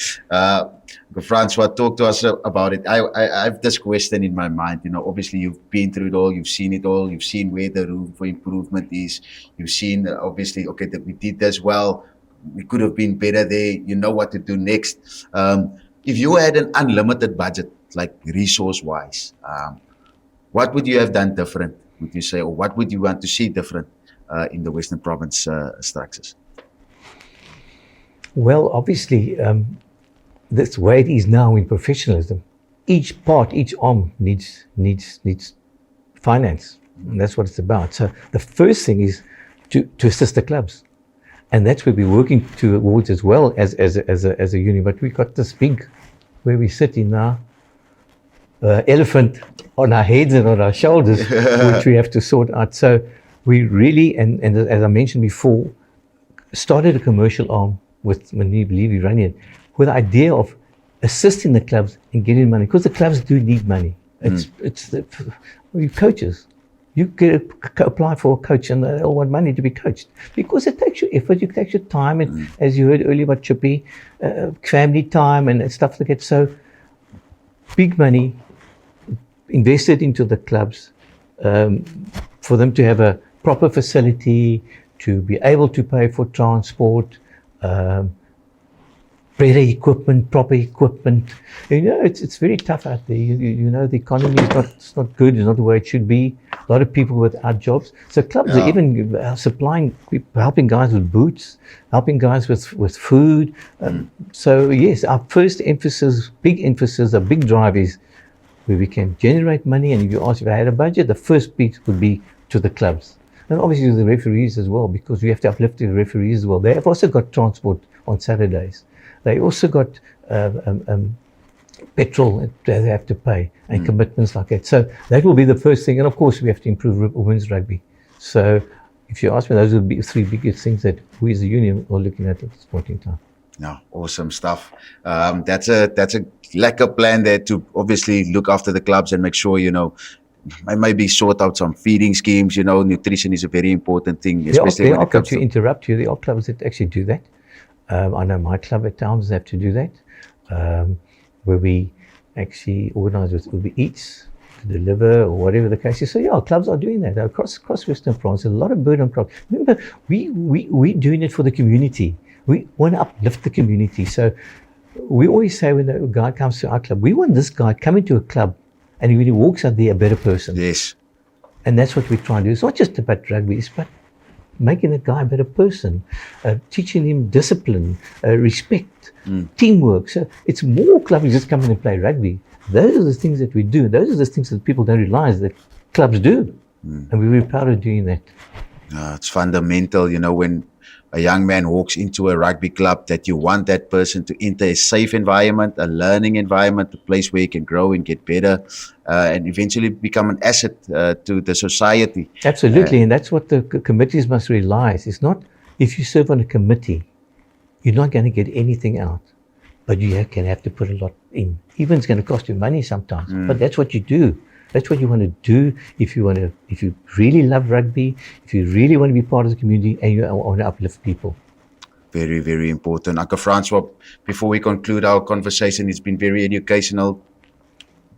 Francois, talk to us about it. I have this question in my mind. You know, obviously you've been through it all, you've seen it all, you've seen where the room for improvement is. You've seen, obviously, okay, that we did this well. We could have been better there. You know what to do next. If you had an unlimited budget, like resource-wise, what would you have done different, would you say, or what would you want to see different in the Western Province structures? Well, obviously, that's where it is now in professionalism. Each part, each arm needs finance, and that's what it's about. So the first thing is to assist the clubs, and that's where we're working towards as well as a union. But we've got this big, where we sit in now, elephant on our heads and on our shoulders, which we have to sort out. So we really, and as I mentioned before, started a commercial arm with Manib Levy running it, with the idea of assisting the clubs in getting money, because the clubs do need money. It's coaches. You apply for a coach and they all want money to be coached, because it takes your effort, it takes your time, and as you heard earlier about Chippy, family time and stuff like that. So big money invested into the clubs, for them to have a proper facility, to be able to pay for transport, better equipment, proper equipment. You know, it's very tough out there. You know, the economy is not good. It's not the way it should be. A lot of people without jobs. So clubs are even supplying, helping guys with boots, helping guys with food. So yes, our first emphasis, a big drive is where we can generate money. And if you ask if I had a budget, the first piece would be to the clubs. And obviously the referees as well, because we have to uplift the referees as well. They have also got transport on Saturdays. They also got petrol that they have to pay, and commitments like that. So that will be the first thing. And of course, we have to improve women's rugby. So if you ask me, those will be three biggest things that we as a union are looking at this point in time. No, awesome stuff. That's a lekker plan there to obviously look after the clubs and make sure, you know, maybe sort out some feeding schemes. You know, nutrition is a very important thing, especially when it comes to... interrupt you, there are clubs that actually do that. I know my club at Towns have to do that, where we actually organise with Uber Eats to deliver or whatever the case is. So yeah, clubs are doing that across Western Province. There's a lot of burden on clubs. Remember, we're doing it for the community. We want to uplift the community. So we always say when a guy comes to our club, we want this guy coming to a club and when he walks out there a better person. Yes. And that's what we try and do. It's not just about rugby, it's about making the guy a better person, teaching him discipline, respect, teamwork. So it's more clubs just coming and play rugby. Those are the things that we do. Those are the things that people don't realize that clubs do. And we're very proud of doing that. It's fundamental, you know, when a young man walks into a rugby club, that you want that person to enter a safe environment, a learning environment, a place where he can grow and get better, and eventually become an asset to the society. Absolutely, and that's what the committees must realize. It's not, if you serve on a committee, you're not going to get anything out, but you can have to put a lot in. Even it's going to cost you money sometimes, but that's what you do. That's what you want to do if you really love rugby, if you really want to be part of the community and you want to uplift people. Very, very important. Uncle Francois, before we conclude our conversation, it's been very educational.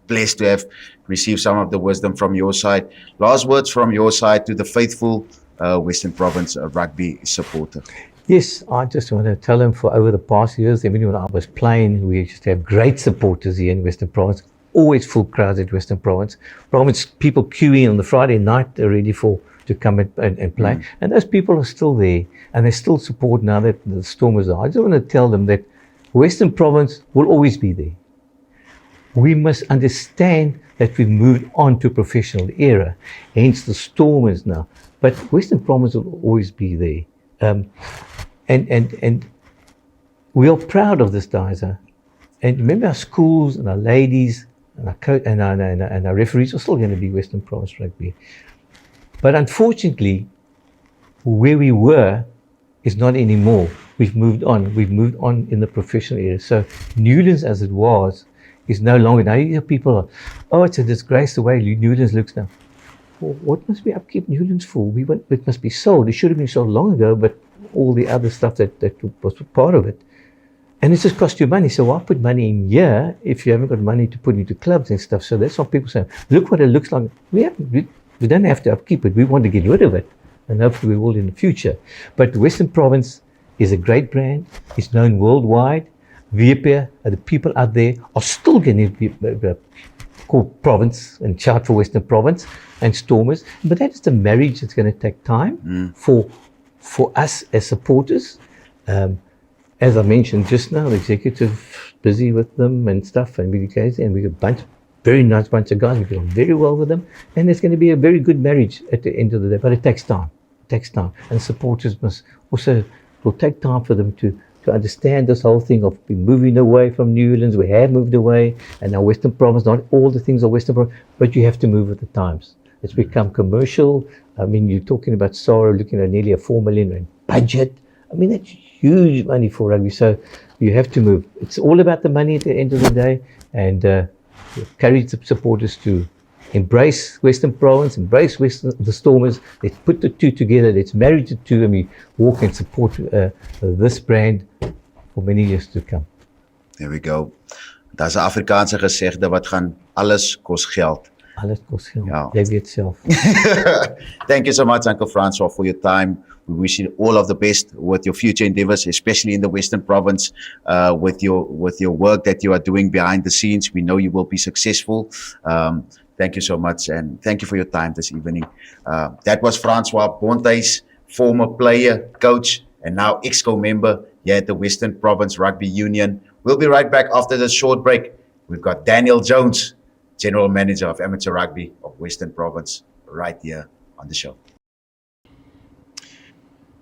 Blessed to have received some of the wisdom from your side. Last words from your side to the faithful Western Province rugby supporter. Yes, I just want to tell them for over the past years, even when I was playing, we used to have great supporters here in Western Province. Always full crowds at Western Province. People queuing on the Friday night ready to come and play. And those people are still there and they still support now that the Stormers are. I just want to tell them that Western Province will always be there. We must understand that we've moved on to a professional era, hence the Stormers now. But Western Province will always be there. And we are proud of this, Diza. And remember, our schools and our ladies and our referees are still going to be Western Province rugby. But unfortunately, where we were is not anymore. We've moved on. We've moved on in the professional area. So Newlands, as it was, is no longer. Now you hear people are, oh, it's a disgrace the way Newlands looks now. Well, what must we upkeep Newlands for? It must be sold. It should have been sold long ago, but all the other stuff that was part of it. And it just cost you money. So why put money in here if you haven't got money to put into clubs and stuff? So that's what people say. Look what it looks like. We don't have to upkeep it. We want to get rid of it. And hopefully we will in the future. But Western Province is a great brand. It's known worldwide. Viapia, the people out there are still going to be called Province and shout for Western Province and Stormers. But that is the marriage that's going to take time for us as supporters. As I mentioned just now, the executive busy with them and stuff, and we guys, and we got very nice bunch of guys. We get on very well with them, and it's going to be a very good marriage at the end of the day. But it takes time. It takes time, and supporters must also will take time for them to understand this whole thing of moving away from Newlands. We have moved away, and now Western Province. Not all the things are Western Province, but you have to move with the times. It's become commercial. I mean, you're talking about Sorrow looking at nearly a 4 million rand budget. I mean, that's huge money for rugby. So you have to move. It's all about the money at the end of the day, and encourage the supporters to embrace Western Province, embrace the Stormers. Let's put the two together. Let's marry the two, and we walk and support this brand for many years to come. There we go. Daar's 'n Afrikaanse gesegde wat gaan alles kos geld. Alles kost geld. Ja. Jy weet self. Thank you so much, Uncle Francois, for your time. We wish you all of the best with your future endeavors, especially in the Western Province, with your work that you are doing behind the scenes. We know you will be successful. Thank you so much, and thank you for your time this evening. That was Francois Bontuis, former player, coach, and now EXCO member here at the Western Province Rugby Union. We'll be right back after this short break. We've got Daniel Jones, General Manager of Amateur Rugby of Western Province, right here on the show.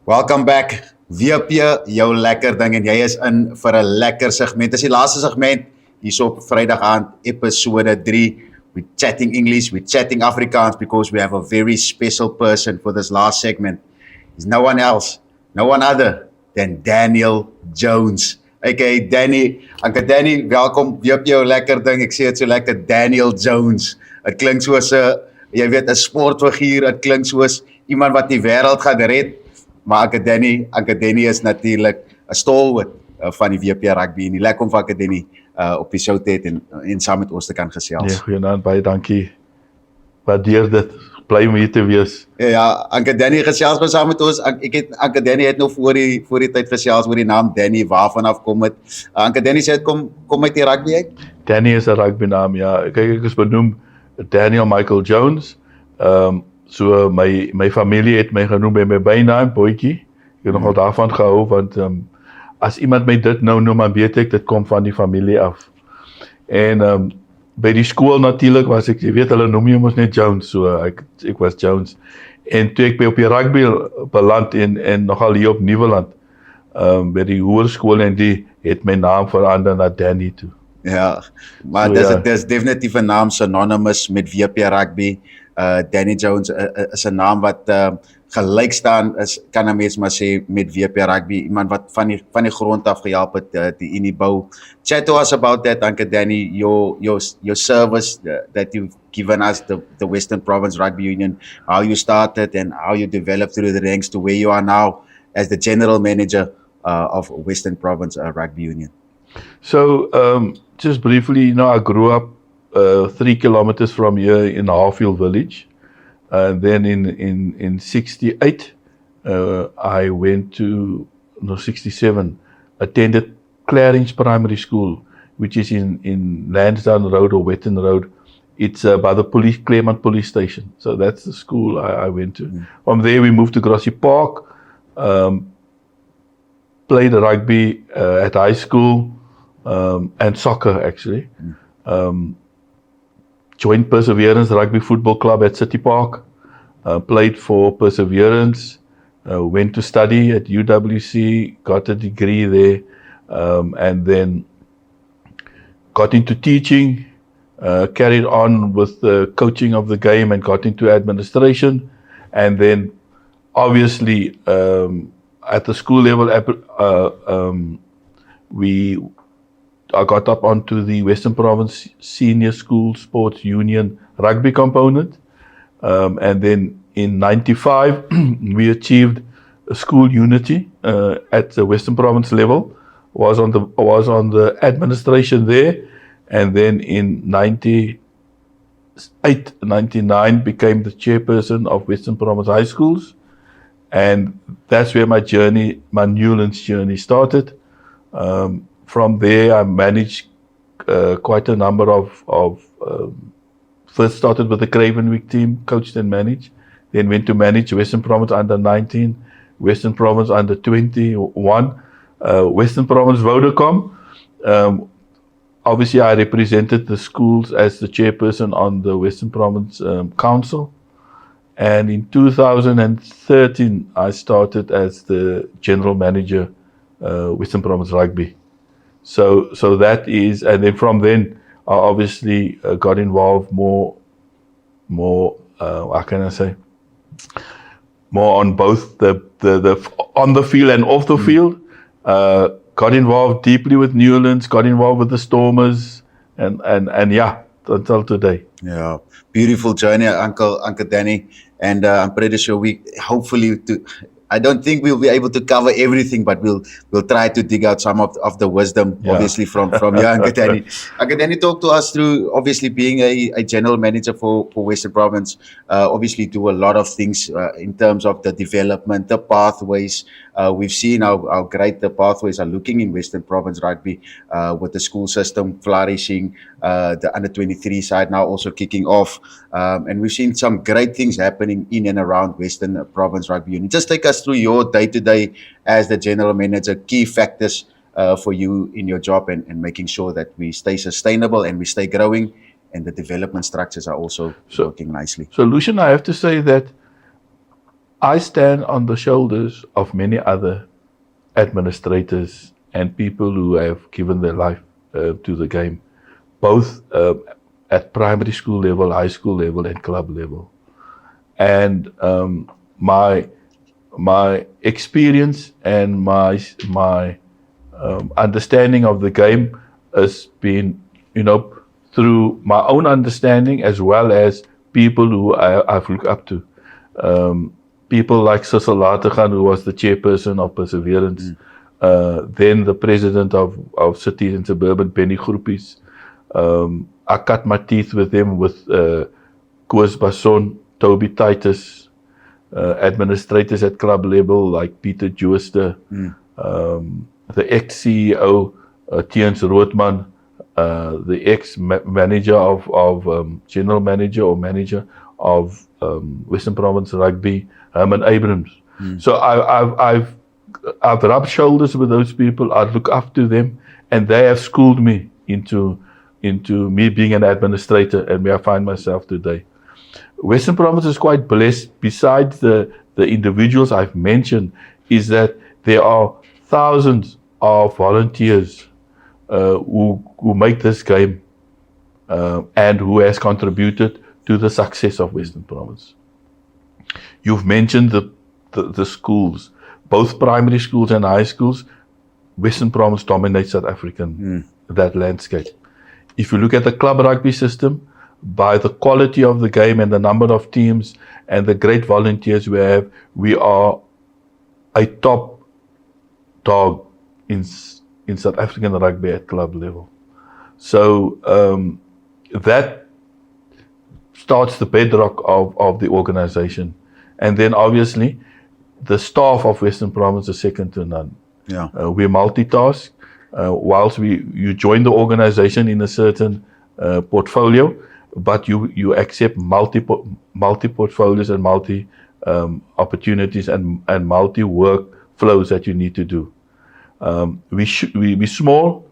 Welcome back. WP, jou lekker ding, en jy is in vir 'n lekker segment. Dis die laaste segment hier op Vrydag aand, episode 3. We're chatting English, we're chatting Afrikaans, because we have a very special person for this last segment. He's no one else, no one other than Daniel Jones. Okay, Danny, Uncle Danny, welkom. WP, jou lekker ding. Ek sê dit so lekker, Daniel Jones. Dit klink soos 'n, jy weet, 'n sportfiguur. Dit klink soos iemand wat die wêreld gaan red. Maar Uncle Danny is natuurlik 'n stalwart van die WP rugby, en die lekker om van Uncle Danny op die show te hê en saam met ons te kan gesels. Nee, goeienaand, baie dankie. Waardeer dit. Bly om hier te wees. Ja, Uncle Danny gesels maar saam met ons. Uncle Danny het nou voor die tyd gesels oor die naam Danny, waarvan af kom dit. Uncle Danny sê dit kom uit die rugby uit. Danny is 'n rugby naam, ja. Kyk, ek is benoem Daniel Michael Jones. So my familie het my genoem by my bynaam, Boetjie. Ek het nogal daarvan gehou, want as iemand my dit nou noem, dan weet ek, dit kom van die familie af. En by die skool natuurlik was ek, jy weet, hulle noem jy mos net Jones, so ek was Jones. En toe ek by op die rugby beland en nogal hier op Nieuweland, by die hoërskool, en die het my naam verander na Danny toe. Ja, maar So, dis definitief 'n naam synonymous met WP rugby. Danny Jones is 'n naam wat gelyk staan is, kan 'n mens maar sê, met WP rugby. Iemand wat van die grond af gehelp het, die Unie bou. Chat to us about that, Uncle Danny, your service that you've given us, the Western Province Rugby Union, how you started and how you developed through the ranks to where you are now as the General Manager of Western Province Rugby Union. So, just briefly, I grew up 3 kilometers from here in Harfield Village. Then in 68, I went to, 67, attended Clarence Primary School, which is in Lansdowne Road or Wetton Road. It's by the Claremont Police Station. So that's the school I went to. From there, we moved to Grassy Park, played rugby at high school, and soccer actually. Joined Perseverance Rugby Football Club at City Park, played for Perseverance, went to study at UWC, got a degree there, and then got into teaching, carried on with the coaching of the game and got into administration, and then obviously at the school level, I got up onto the Western Province Senior School Sports Union rugby component. And then in 95, we achieved a school unity at the Western Province level. Was on the administration there, and then in 98, 99 became the chairperson of Western Province High Schools, and that's where my Newlands journey started. From there, I managed quite a number of first started with the Cravenwick team, coached and managed, then went to manage Western Province under 19, Western Province under 21, Western Province Vodacom. Obviously, I represented the schools as the chairperson on the Western Province Council. And in 2013, I started as the general manager, Western Province Rugby. So that is, and then from then, I obviously got involved more, how can I say, more on both the on the field and off the field. Got involved deeply with Newlands, got involved with the Stormers, and yeah, until today. Yeah, beautiful journey, Uncle Danny, and I'm pretty sure I don't think we'll be able to cover everything, but we'll try to dig out some of the wisdom, obviously, from you, Uncle Danny. Uncle Danny, talk to us through, obviously, being a general manager for Western Province, obviously do a lot of things in terms of the development, the pathways. We've seen how great the pathways are looking in Western Province Rugby, with the school system flourishing, the under-23 side now also kicking off, and we've seen some great things happening in and around Western Province Rugby Union. Just take us through your day-to-day as the general manager, key factors for you in your job, and making sure that we stay sustainable and we stay growing, and the development structures are also working nicely. So, Lucian, I have to say that I stand on the shoulders of many other administrators and people who have given their life to the game, both at primary school level, high school level, and club level. And my experience and my understanding of the game has been, through my own understanding as well as people who I've looked up to. People like Cecil Lategan, who was the chairperson of Perseverance, then the president of Cities and Suburban Penny Groepies. I cut my teeth with them, with Koos Basson, Toby Titus, administrators at club level like Peter Jooster, the ex-CEO Tiens Roodman, the ex-manager general manager or manager of Western Province Rugby, Herman Abrams. So I've rubbed shoulders with those people. I look up to them, and they have schooled me into me being an administrator, and where I find myself today. Western Province is quite blessed. Besides the individuals I've mentioned, is that there are thousands of volunteers who make this game and who has contributed to the success of Western Province. You've mentioned the schools, both primary schools and high schools. Western Province dominates South African that landscape. If you look at the club rugby system, by the quality of the game and the number of teams and the great volunteers we have, we are a top dog in South African rugby at club level. So that starts the bedrock of the organization. And then obviously the staff of Western Province is second to none. Yeah. We multitask. Whilst you join the organization in a certain portfolio, but you accept multi portfolios and multi opportunities and multi work flows that you need to do. We small,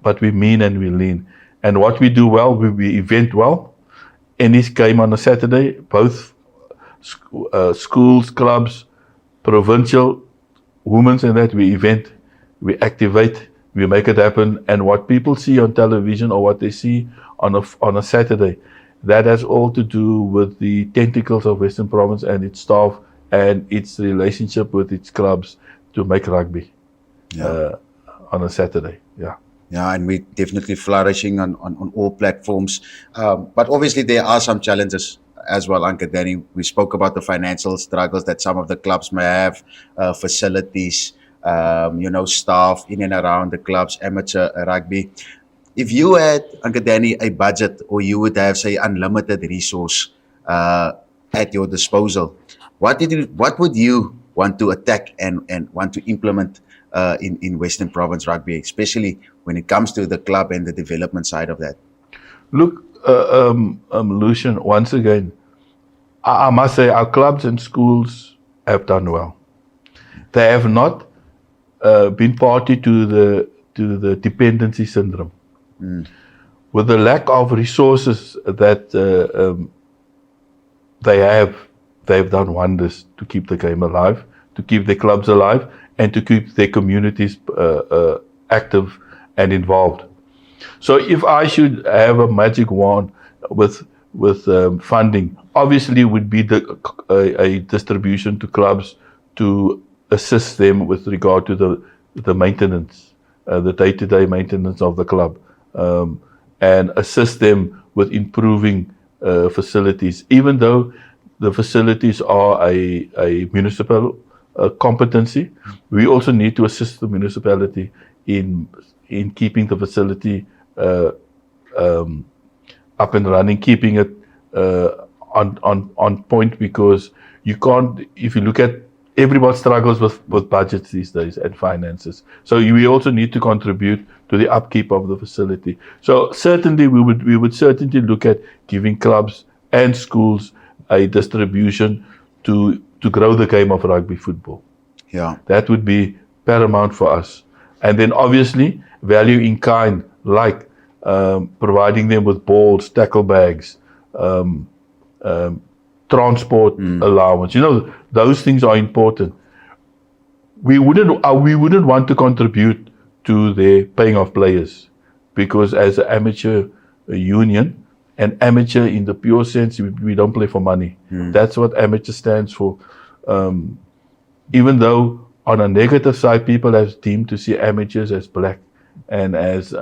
but we mean and we lean. And what we do well, we event well. Any game on a Saturday, both schools, clubs, provincial, women's, and that we event, we activate, we make it happen. And what people see on television or what they see on a Saturday, that has all to do with the tentacles of Western Province and its staff and its relationship with its clubs to make rugby Yeah. on a Saturday. Yeah. Yeah, and we're definitely flourishing on all platforms. But obviously, there are some challenges as well, Uncle Danny. We spoke about the financial struggles that some of the clubs may have, facilities, staff in and around the clubs, amateur rugby. If you had, Uncle Danny, a budget, or you would have, say, unlimited resource at your disposal, what would you want to attack and want to implement in Western Province rugby, especially when it comes to the club and the development side of that? Look, Lucian, once again, I must say our clubs and schools have done well. They have not been party to the dependency syndrome. With the lack of resources that they've done wonders to keep the game alive, to keep their clubs alive, and to keep their communities active and involved. So if I should have a magic wand with funding, obviously would be a distribution to clubs to assist them with regard to the maintenance, the day-to-day maintenance of the club, and assist them with improving facilities, even though the facilities are a municipal competency. We also need to assist the municipality in keeping the facility up and running, keeping it on point, because you can't, if you look at, everybody struggles with budgets these days and finances. So we also need to contribute to the upkeep of the facility. So certainly we would certainly look at giving clubs and schools a distribution to grow the game of rugby football. Yeah. That would be paramount for us. And then obviously value in kind, like providing them with balls, tackle bags, transport allowance. Those things are important. We wouldn't want to contribute to the paying of players, because as an amateur union, and amateur in the pure sense, we don't play for money. That's what amateur stands for. Even though on a negative side, people have deemed to see amateurs as black and as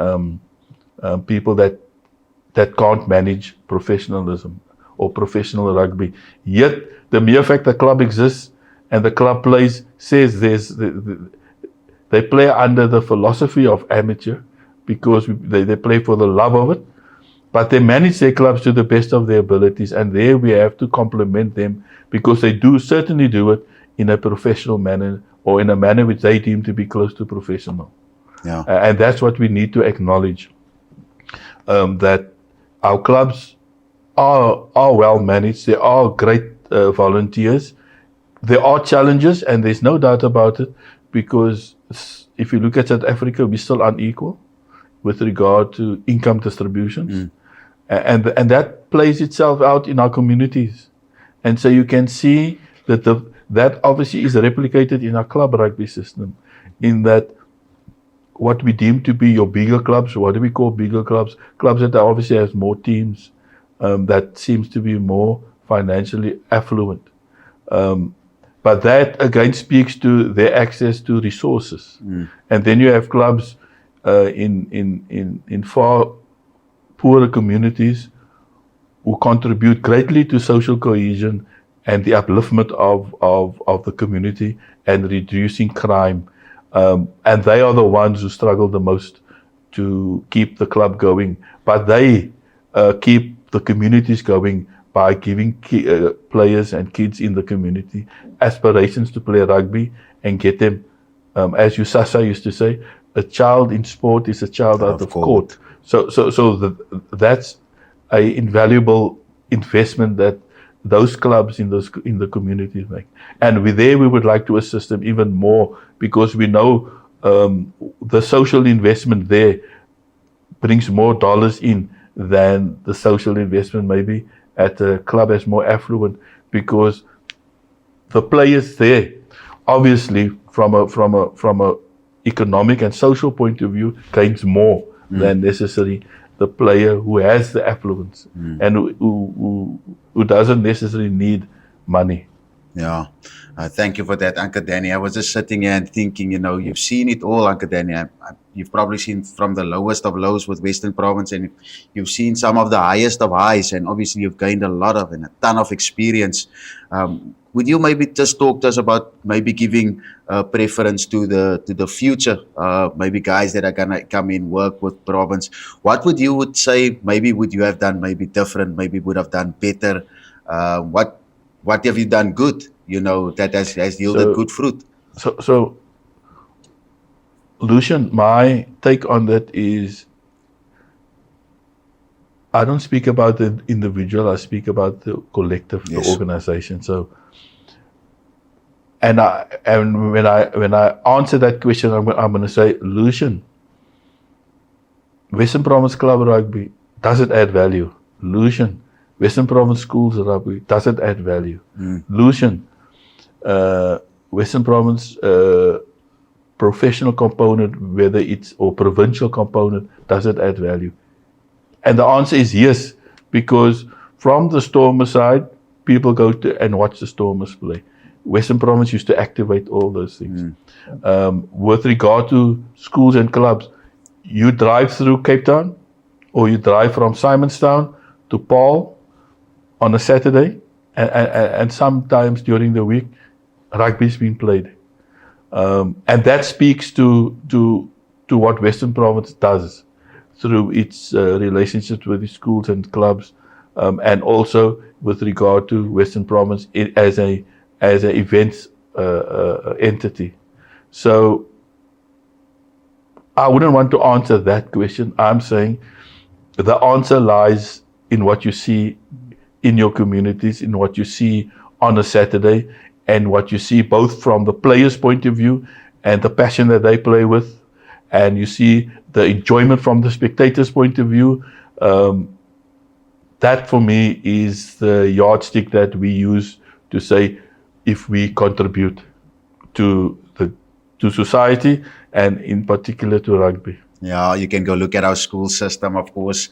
people that can't manage professionalism or professional rugby. Yet the mere fact the club exists and the club plays says they play under the philosophy of amateur, because they play for the love of it, but they manage their clubs to the best of their abilities, and there we have to compliment them, because they certainly do it in a professional manner, or in a manner which they deem to be close to professional. Yeah. And that's what we need to acknowledge, that our clubs are well managed. There are great volunteers. There are challenges, and there's no doubt about it, because if you look at South Africa, we're still unequal with regard to income distributions. And that plays itself out in our communities. And so you can see that that obviously is replicated in our club rugby system, in that what we deem to be your bigger clubs, what do we call bigger clubs? Clubs that obviously has more teams, that seems to be more financially affluent. But that again speaks to their access to resources. And then you have clubs in far poorer communities who contribute greatly to social cohesion and the upliftment of the community and reducing crime. And they are the ones who struggle the most to keep the club going. But they keep the communities going by giving players and kids in the community aspirations to play rugby and get them, as Sasa used to say, a child in sport is a child out of court. So that's an invaluable investment that those clubs in the communities make. And we would like to assist them even more, because we know the social investment there brings more dollars in than the social investment maybe at a club as more affluent, because the players there, obviously from a economic and social point of view, gains more than necessary the player who has the affluence and who doesn't necessarily need money. Yeah. Thank you for that, Uncle Danny. I was just sitting here and thinking, you've seen it all, Uncle Danny. You've probably seen from the lowest of lows with Western Province, and you've seen some of the highest of highs, and obviously you've gained a lot of and a ton of experience. Would you maybe just talk to us about maybe giving preference to the future, maybe guys that are gonna come in work with Province? What would say? Maybe would you have done maybe different? Maybe would have done better? What have you done good, that has yielded So, good fruit? so Lucian, my take on that is I don't speak about the individual, I speak about the collective, Yes. the organization. So, and when I answer that question, I'm going to say, Lucian, Western Province Club Rugby, does it add value? Lucian, Western Province Schools Rugby, does it add value? Lucian, Western Province professional component, whether it's or provincial component, does it add value? And the answer is yes, because from the Stormers side, people go to and watch the Stormers play. Western Province used to activate all those things. With regard to schools and clubs, you drive through Cape Town, or you drive from Simonstown to Paul on a Saturday, and sometimes during the week, rugby's been played. And that speaks to what Western Province does through its relationships with the schools and clubs, and also with regard to Western Province as a events entity. So I wouldn't want to answer that question. I'm saying the answer lies in what you see in your communities, in what you see on a Saturday, and what you see both from the players' point of view and the passion that they play with, and you see the enjoyment from the spectators' point of view. That for me is the yardstick that we use to say if we contribute to society and in particular to rugby. Yeah, you can go look at our school system, of course.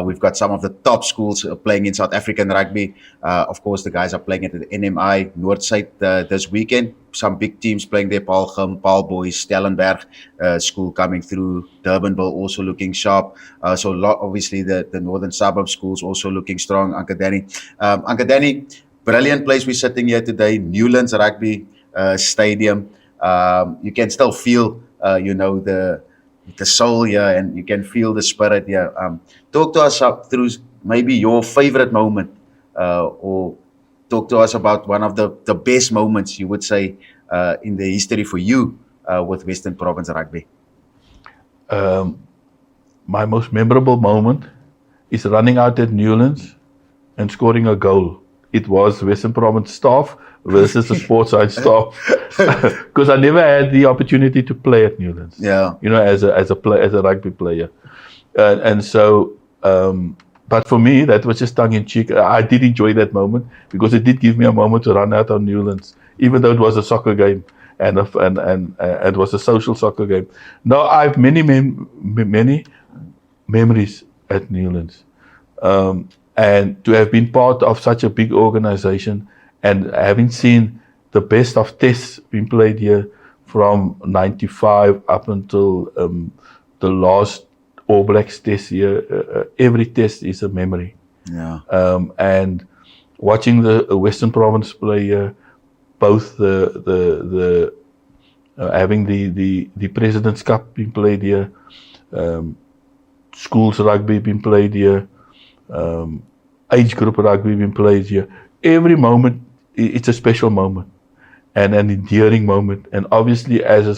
We've got some of the top schools playing in South African rugby. Of course, the guys are playing at the NMI Noordside this weekend. Some big teams playing there, Paul Gim, Paul Boys, Stellenberg school coming through, Durbanville also looking sharp. So obviously the northern suburb schools also looking strong, Uncle Danny. Uncle Danny, brilliant place we're sitting here today, Newlands Rugby Stadium. You can still feel, the soul here, and you can feel the spirit here. Talk to us through maybe your favorite moment, or talk to us about one of the best moments you would say in the history for you with Western Province Rugby. My most memorable moment is running out at Newlands and scoring a goal. It was Western Province staff versus the sports side staff, because I never had the opportunity to play at Newlands. Yeah. As a rugby player, and so. But for me, that was just tongue in cheek. I did enjoy that moment because it did give me a moment to run out on Newlands, even though it was a soccer game and it was a social soccer game. Now I've many memories at Newlands, and to have been part of such a big organization and having seen the best of tests being played here from '95 up until the last All Blacks test here. Every test is a memory. Yeah. And watching the Western Province play here, both the having the President's Cup being played here, schools rugby being played here, age group rugby being played here. Every moment, it's a special moment and an endearing moment. And obviously, as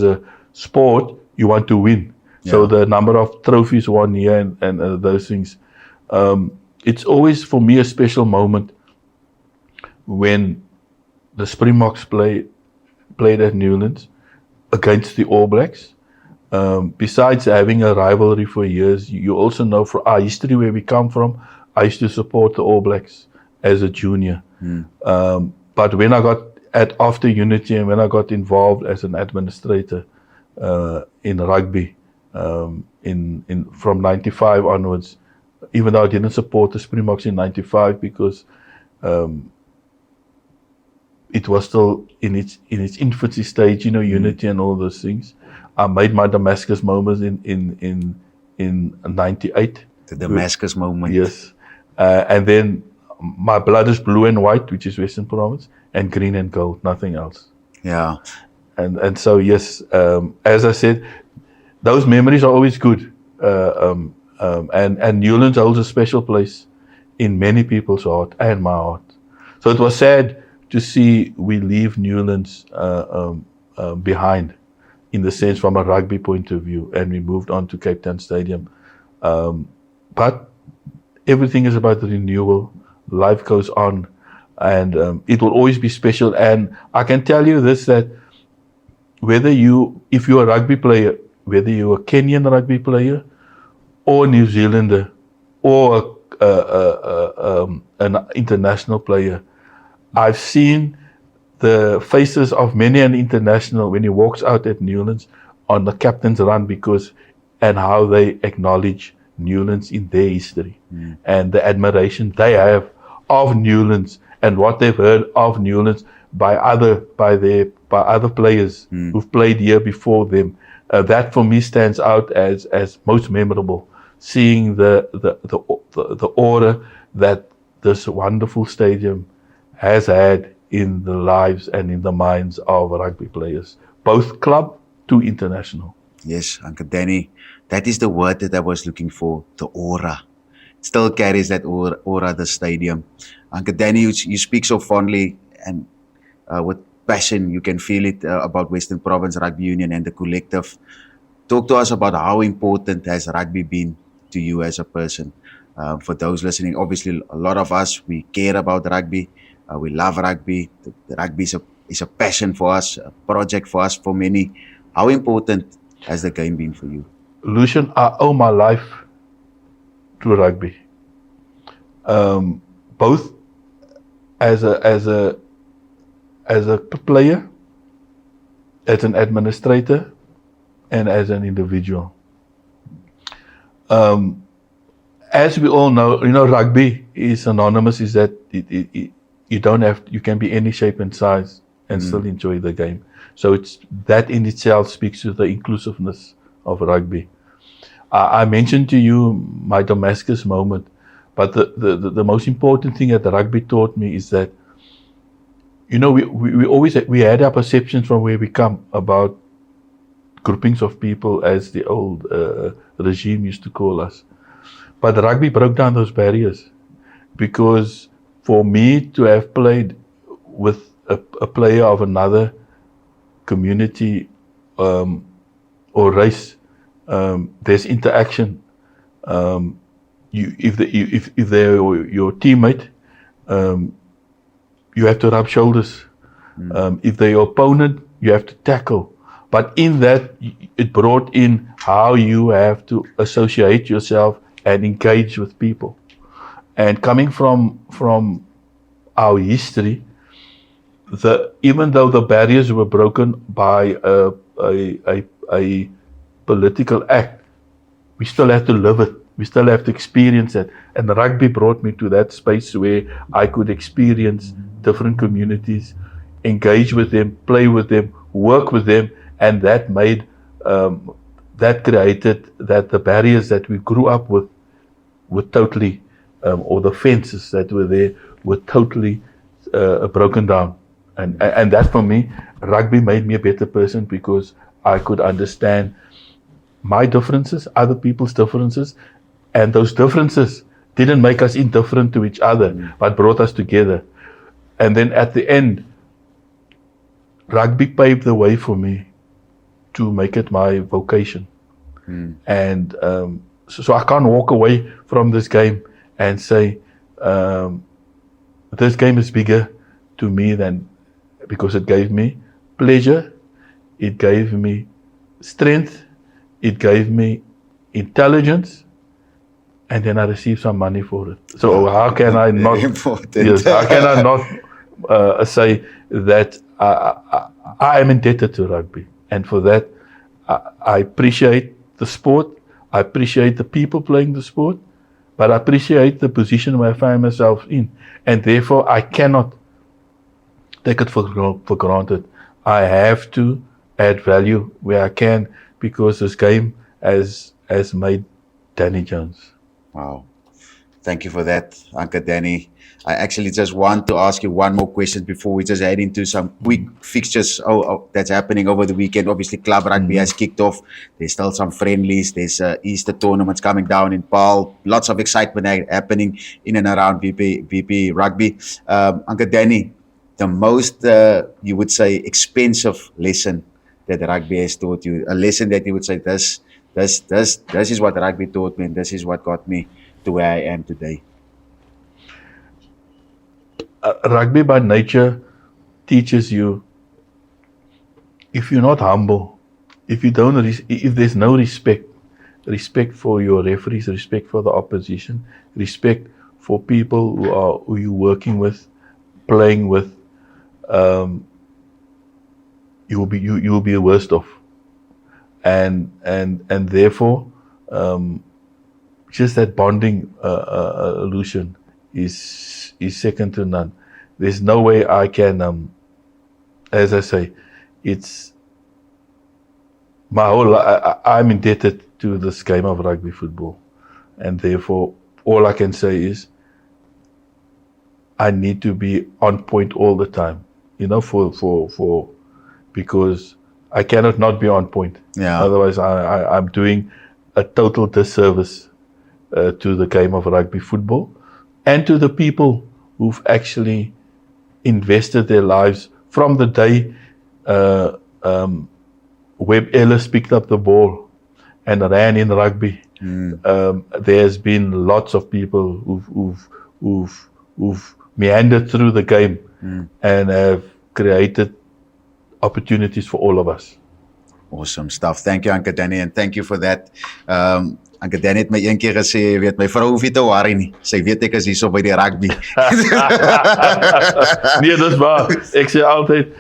a sport, you want to win. So the number of trophies won here and those things, it's always for me a special moment when the Springboks played at Newlands against the All Blacks. Besides having a rivalry for years, you also know from our history where we come from. I used to support the All Blacks as a junior, but when I got after Unity and when I got involved as an administrator in rugby. From '95 onwards, even though I didn't support the Springboks in '95 because it was still in its infancy stage, unity and all those things. I made my Damascus moments in '98. The Damascus moment. Yes, and then my blood is blue and white, which is Western Province, and green and gold, nothing else. Yeah. And so yes, as I said, those memories are always good. And Newlands holds a special place in many people's heart and my heart. So it was sad to see we leave Newlands behind, in the sense from a rugby point of view, and we moved on to Cape Town Stadium. But everything is about renewal. Life goes on, and it will always be special. And I can tell you this, that if you're a rugby player, whether you're a Kenyan rugby player or New Zealander or an international player, I've seen the faces of many an international when he walks out at Newlands on the captain's run, and how they acknowledge Newlands in their history and the admiration they have of Newlands and what they've heard of Newlands by other players who've played here before them. That for me stands out as most memorable. Seeing the aura that this wonderful stadium has had in the lives and in the minds of rugby players, both club to international. Yes, Uncle Danny, that is the word that I was looking for, the aura. It still carries that aura, the stadium. Uncle Danny, you speak so fondly and with passion. You can feel it about Western Province Rugby Union and the collective. Talk to us about how important has rugby been to you as a person. For those listening, obviously a lot of us, we care about rugby. We love rugby. The rugby is a passion for us, a project for us, for many. How important has the game been for you? Lucian, I owe my life to rugby. Both as a player, as an administrator, and as an individual. As we all know, rugby is synonymous. Is that you can be any shape and size and still enjoy the game. So it's that in itself speaks to the inclusiveness of rugby. I mentioned to you my Damascus moment, but the most important thing that the rugby taught me is that, we had our perceptions from where we come about groupings of people, as the old regime used to call us. But the rugby broke down those barriers, because for me to have played with a player of another community or race, there's interaction. If they're your teammate, you have to rub shoulders. If they're your opponent, you have to tackle. But in that, it brought in how you have to associate yourself and engage with people. And coming from our history, even though the barriers were broken by a political act, we still have to live it. We still have to experience it. And the rugby brought me to that space where I could experience different communities, engage with them, play with them, work with them, and that made created that the barriers that we grew up with were totally, or the fences that were there were totally broken down. And that for me, rugby made me a better person, because I could understand my differences, other people's differences, and those differences didn't make us indifferent to each other, but brought us together. And then at the end, rugby paved the way for me to make it my vocation. And so I can't walk away from this game and say, this game is bigger to me because it gave me pleasure, it gave me strength, it gave me intelligence, and then I received some money for it. So how can I not? Yes, how can I not say that I am indebted to rugby? And for that, I appreciate the sport. I appreciate the people playing the sport, but I appreciate the position where I find myself in, and therefore I cannot take it for granted. I have to add value where I can because this game has made Danny Jones. Wow. Thank you for that, Uncle Danny. I actually just want to ask you one more question before we just head into some quick fixtures that's happening over the weekend. Obviously, club rugby has kicked off. There's still some friendlies. There's Easter tournaments coming down in Paarl. Lots of excitement happening in and around VP rugby. Uncle Danny, the most, you would say, expensive lesson that rugby has taught you, a lesson that you would say, this is what rugby taught me and this is what got me to where I am today. Rugby by nature teaches you, if you're not humble, if there's no respect for your referees, respect for the opposition, respect for people who you're working with, playing with, you will be the worst off, and therefore, just that bonding illusion is second to none. There's no way I can, as I say, it's my whole life. I'm indebted to this game of rugby football, and therefore, all I can say is I need to be on point all the time. Because I cannot not be on point. Yeah. Otherwise, I'm doing a total disservice to the game of rugby football and to the people who've actually invested their lives from the day Webb Ellis picked up the ball and ran in rugby. There's been lots of people who've meandered through the game and have created opportunities for all of us. Awesome stuff. Thank you, Uncle Danny, and thank you for that. Uncle Danny het my een keer gesê, jy weet, my vrou hoef nie te worry nie. Sy weet ek is hier so by die rugby. Nee, dis waar. Ek sê altyd,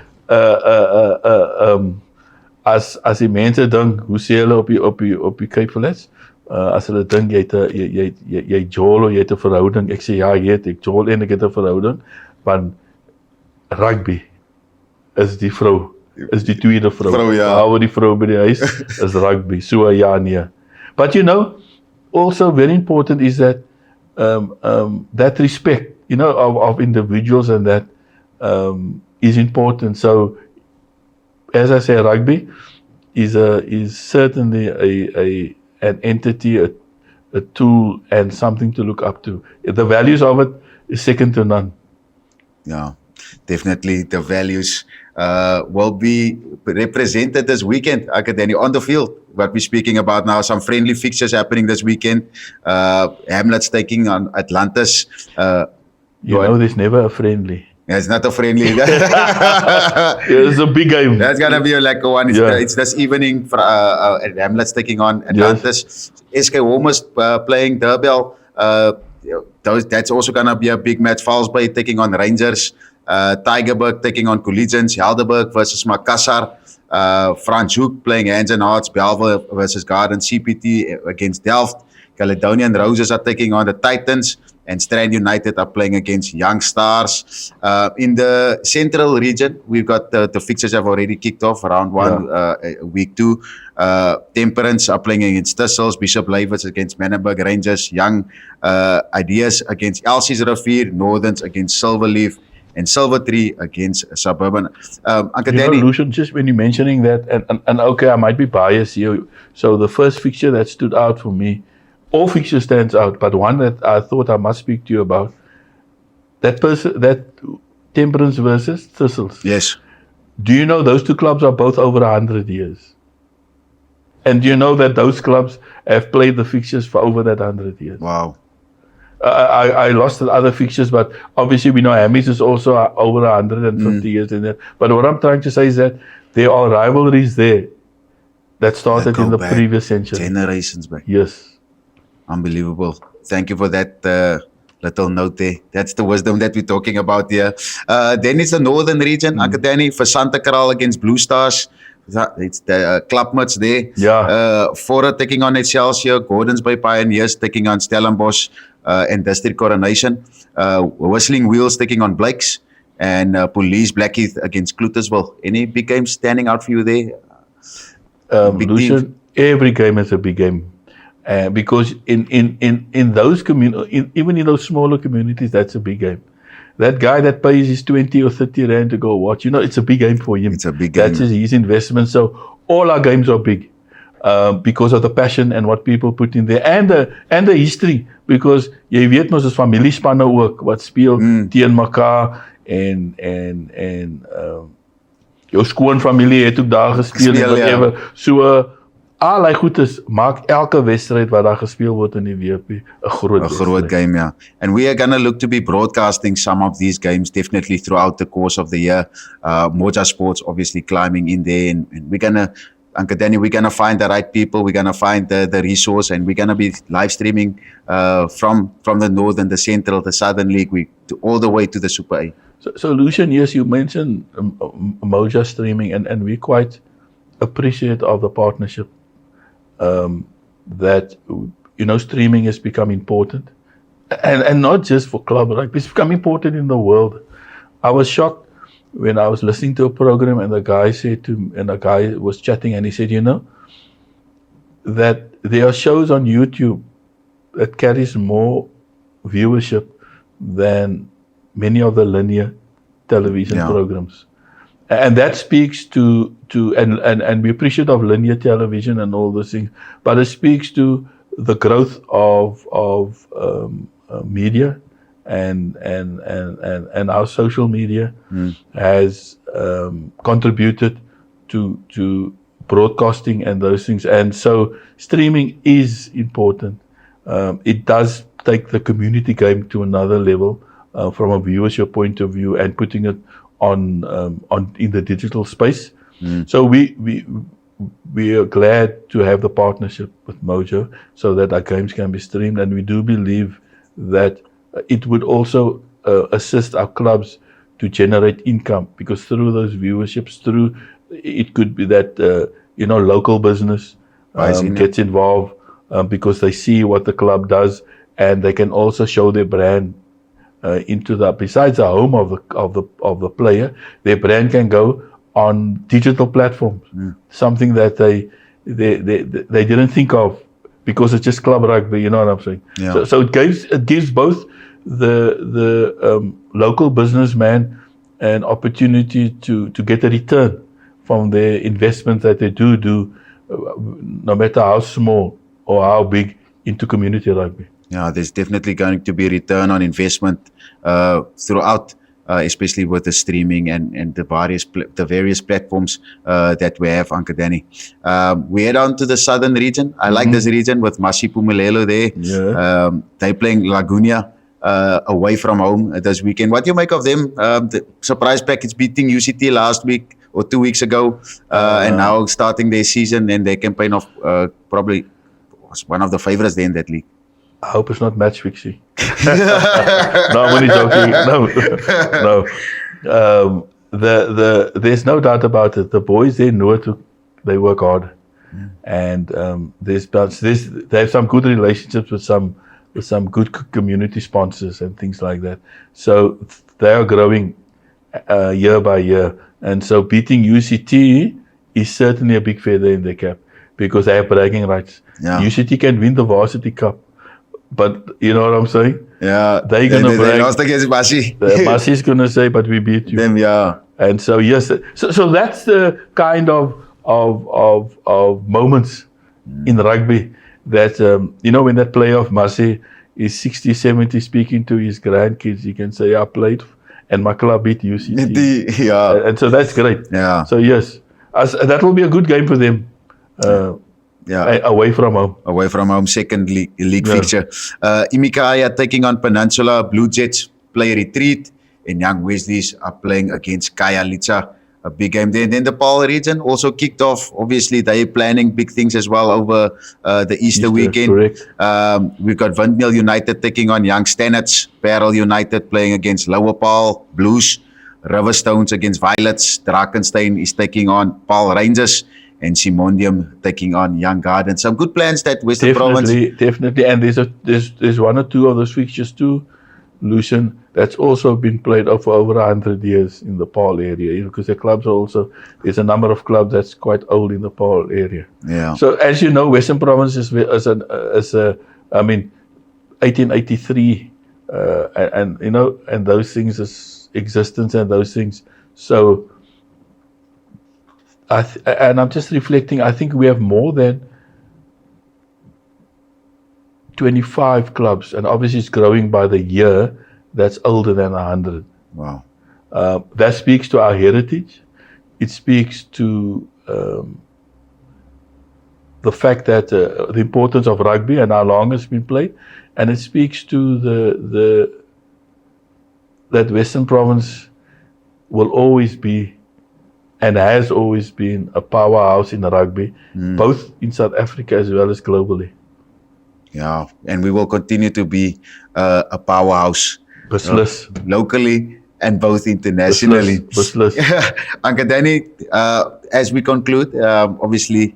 as die mense dink, hoe sê hulle op die Cape Flats? As hulle dink jy jol, jy het 'n verhouding. Ek sê ja, ek jol en ek het 'n verhouding, want rugby is die vrou, is die tweede vrou. Behalwe die vrou by die huis, is rugby. So ja, nee. But also very important is that that respect, of individuals, and that is important. So, as I say, rugby is certainly an entity, a tool, and something to look up to. The values of it is second to none. Yeah, definitely the values will be represented this weekend, Uncle Danny, on the field. What we're speaking about now, some friendly fixtures happening this weekend. Hamlet's taking on Atlantis. There's never a friendly. Yeah, it's not a friendly. It's a big game. That's gonna be a lekker one. It's this evening. Hamlet's taking on Atlantis. Yes. SK Homers playing Durbell. That's also gonna be a big match. Falsbay taking on Rangers. Tygerberg taking on Collegians. Helderberg versus Makassar. Franz Hoek playing Hands and Hearts. Belleville versus Garden. CPT against Delft. Caledonian Roses are taking on the Titans. And Strand United are playing against Young Stars. In the central region, we've got the fixtures have already kicked off. Round 1, week 2. Temperance are playing against Thistles. Bishop Leyvers against Manenberg Rangers. Young Ideas against Elsie's Rivier. Northerns against Silverleaf. And Silvertree against Suburban. Uncle Danny. Lucian, just when you're mentioning that, and okay, I might be biased here. So the first fixture that stood out for me, all fixture stands out, but one that I thought I must speak to you about, that Temperance versus Thistles. Yes. Do you know those two clubs are both over 100 years? And do you know that those clubs have played the fixtures for over that 100 years? Wow. I lost the other fixtures, but obviously we know Hammies is also over 150 years in there. But what I'm trying to say is that there are rivalries there that started in the previous century. Generations back. Yes. Unbelievable. Thank you for that little note there. That's the wisdom that we're talking about here. Then it's the northern region, Uncle Danny, for Santa Kraal against Blue Stars. It's the Klapmuts there. Yeah. Fora taking on Excelsior. Gordons Bay Pioneers taking on Stellenbosch and District Coronation. Whistling Wheels taking on Blakes. and Police Blackheath against Cluttersville. Any big games standing out for you there? Big Lucian, every game is a big game. Because in those even in those smaller communities, that's a big game. That guy that pays his 20 or 30 rand to go watch, it's a big game for him. It's a big game. That's his investment. So all our games are big because of the passion and what people put in there and the history. Because jy weet mos as familiespanne ook wat speel teen mekaar en jou skoonfamilie het ook daar gespeel en whatever. So al die goedes maak elke wedstryd wat daar gespeel word in die WP 'n groot game, yeah. And we are going to look to be broadcasting some of these games definitely throughout the course of the year. Moja Sports obviously climbing in there, and we're going to, Uncle Danny, we're going to find the right people, we're going to find the resource, and we're going to be live streaming from the North and the Central, the Southern League, all the way to the Super A. So Lucian, yes, you mentioned Moja streaming, and we quite appreciate of the partnership. That streaming has become important, and not just for club rugby, it's become important in the world. I was shocked when I was listening to a program and the guy was chatting and he said, that there are shows on YouTube that carries more viewership than many of the linear television programs. And that speaks to and we appreciate of linear television and all those things, but it speaks to the growth of media and our social media has contributed to broadcasting and those things. And so streaming is important. It does take the community game to another level from a viewership point of view and putting it on in the digital space. So we are glad to have the partnership with Mojo so that our games can be streamed, and we do believe that it would also assist our clubs to generate income, because through those viewerships, it could be that local business gets involved because they see what the club does, and they can also show their brand into besides the home of the player. Their brand can go on digital platforms, something that they didn't think of because it's just club rugby. You know what I'm saying? Yeah. So it gives both the local businessman an opportunity to get a return from their investment that they do, no matter how small or how big, into community rugby. Yeah, there's definitely going to be return on investment throughout, especially with the streaming and the various platforms that we have, Uncle Danny. We head on to the southern region. I like this region with Masi Pumelelo there. Yeah. They're playing Lagunia away from home this weekend. What do you make of them? The surprise package beating UCT last week or 2 weeks ago, and now starting their season and their campaign of probably was one of the favorites there in that league. I hope it's not match fixing. No, I'm only joking. No. There's no doubt about it. The boys there know they work hard, and they have some good relationships with some good community sponsors and things like that. So they are growing year by year, and so beating UCT is certainly a big feather in their cap because they have bragging rights. Yeah. UCT can win the varsity cup, but you know what I'm saying? Yeah, They're gonna they brag. lost against Masi. Masi is gonna say, "But we beat you." Them, yeah. And so yes, so that's the kind of moments in rugby that when that player of Masi is 60, 70 speaking to his grandkids, he can say, "I played and my club beat UCT." Yeah. And so that's great. Yeah. So yes, that will be a good game for them. Away from home. Away from home, second league fixture. Imikaya taking on Peninsula. Blue Jets play a retreat, and Young Wesley's are playing against Kaya Litsa. A big game there. And then the Paarl region also kicked off. Obviously, they're planning big things as well over the Easter weekend. Correct. We've got Windmill United taking on Young Standards. Parel United playing against Lower Paarl Blues. Riverstones against Violets. Drakenstein is taking on Paarl Rangers. And Simondium taking on Young Garden. Some good plans that Western Province. Definitely. And there's one or two of those fixtures too Lucian, that's also been played for over 100 years in the Paarl area, because the clubs are also, there's a number of clubs that's quite old in the Paarl area. Yeah. So as you know, Western Province is 1883, and and those things is existence and those things. So, and I'm just reflecting, I think we have more than 25 clubs, and obviously it's growing by the year, that's older than 100. Wow. That speaks to our heritage. It speaks to the fact that the importance of rugby and how long it's been played, and it speaks to that Western Province will always be and has always been a powerhouse in rugby, both in South Africa as well as globally. Yeah, and we will continue to be a powerhouse locally and both internationally. Beslis. Uncle Danny, as we conclude, obviously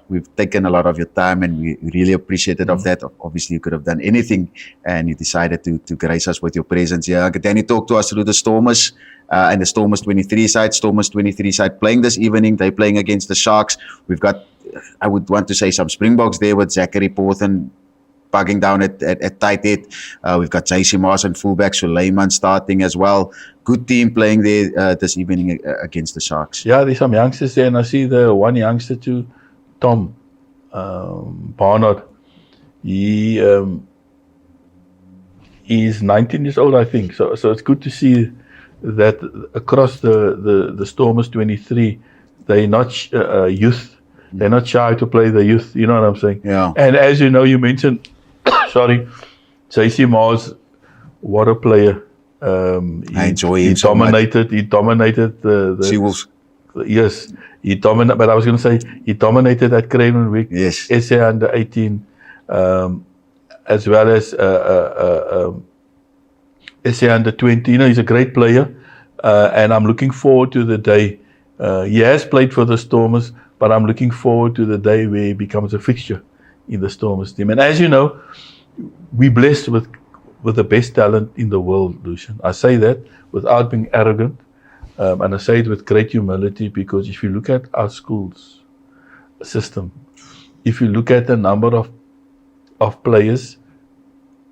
we've taken a lot of your time and we really appreciated of that. Obviously you could have done anything and you decided to grace us with your presence here. Uncle Danny, talk to us through the Stormers and the Stormers 23 side. Stormers 23 side playing this evening. They're playing against the Sharks. We've got, I would want to say, some Springboks there with Zachary Porthen bugging down at tight head. We've got JC Mars fullback, Suleiman starting as well. Good team playing there this evening against the Sharks. Yeah, there's some youngsters there, and I see the one youngster too, Tom Barnard. He's 19 years old, I think. So it's good to see that across the Stormers 23, they're not youth. They're not shy to play the youth. You know what I'm saying? Yeah. And as you know, you mentioned, sorry, JC Mars, what a player. I enjoy him He dominated the Seawolves. Yes, he dominated. But I was going to say he dominated at Craven Week. Yes. SA under 18, as well as SA under 20. You know, he's a great player, and I'm looking forward to the day. He has played for the Stormers, but I'm looking forward to the day where he becomes a fixture in the Stormers team. And as you know, we're blessed with the best talent in the world, Lucian. I say that without being arrogant, and I say it with great humility, because if you look at our schools system, if you look at the number of players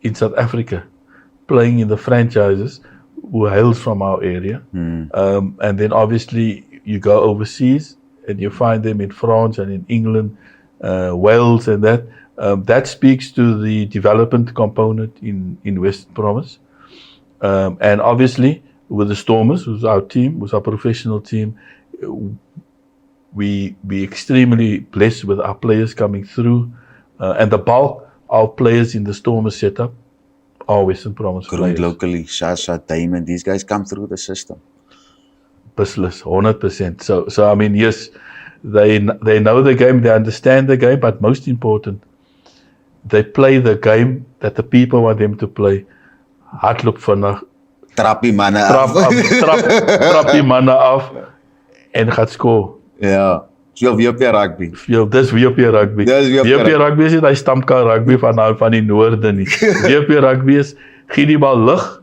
in South Africa playing in the franchises who hails from our area, and then obviously you go overseas and you find them in France and in England, Wales and that. That speaks to the development component in Western Province. And obviously with the Stormers, who's our team, who's our professional team, we extremely blessed with our players coming through. And the bulk of players in the Stormers setup are Western Province Groomed players. locally, Shasha, Damon, these guys come through the system. Beslis, 100%. So I mean, yes, they know the game, they understand the game, but most important, they play the game that the people want them to play. Hardloop vinnig, Trap die manne trap af. die manne af en gaan score. Ja, speel WP rugby. Dis WP rugby. Dis WP WP rugby is nie die stamkar rugby van die noorde nie. WP rugby is gee die bal lig,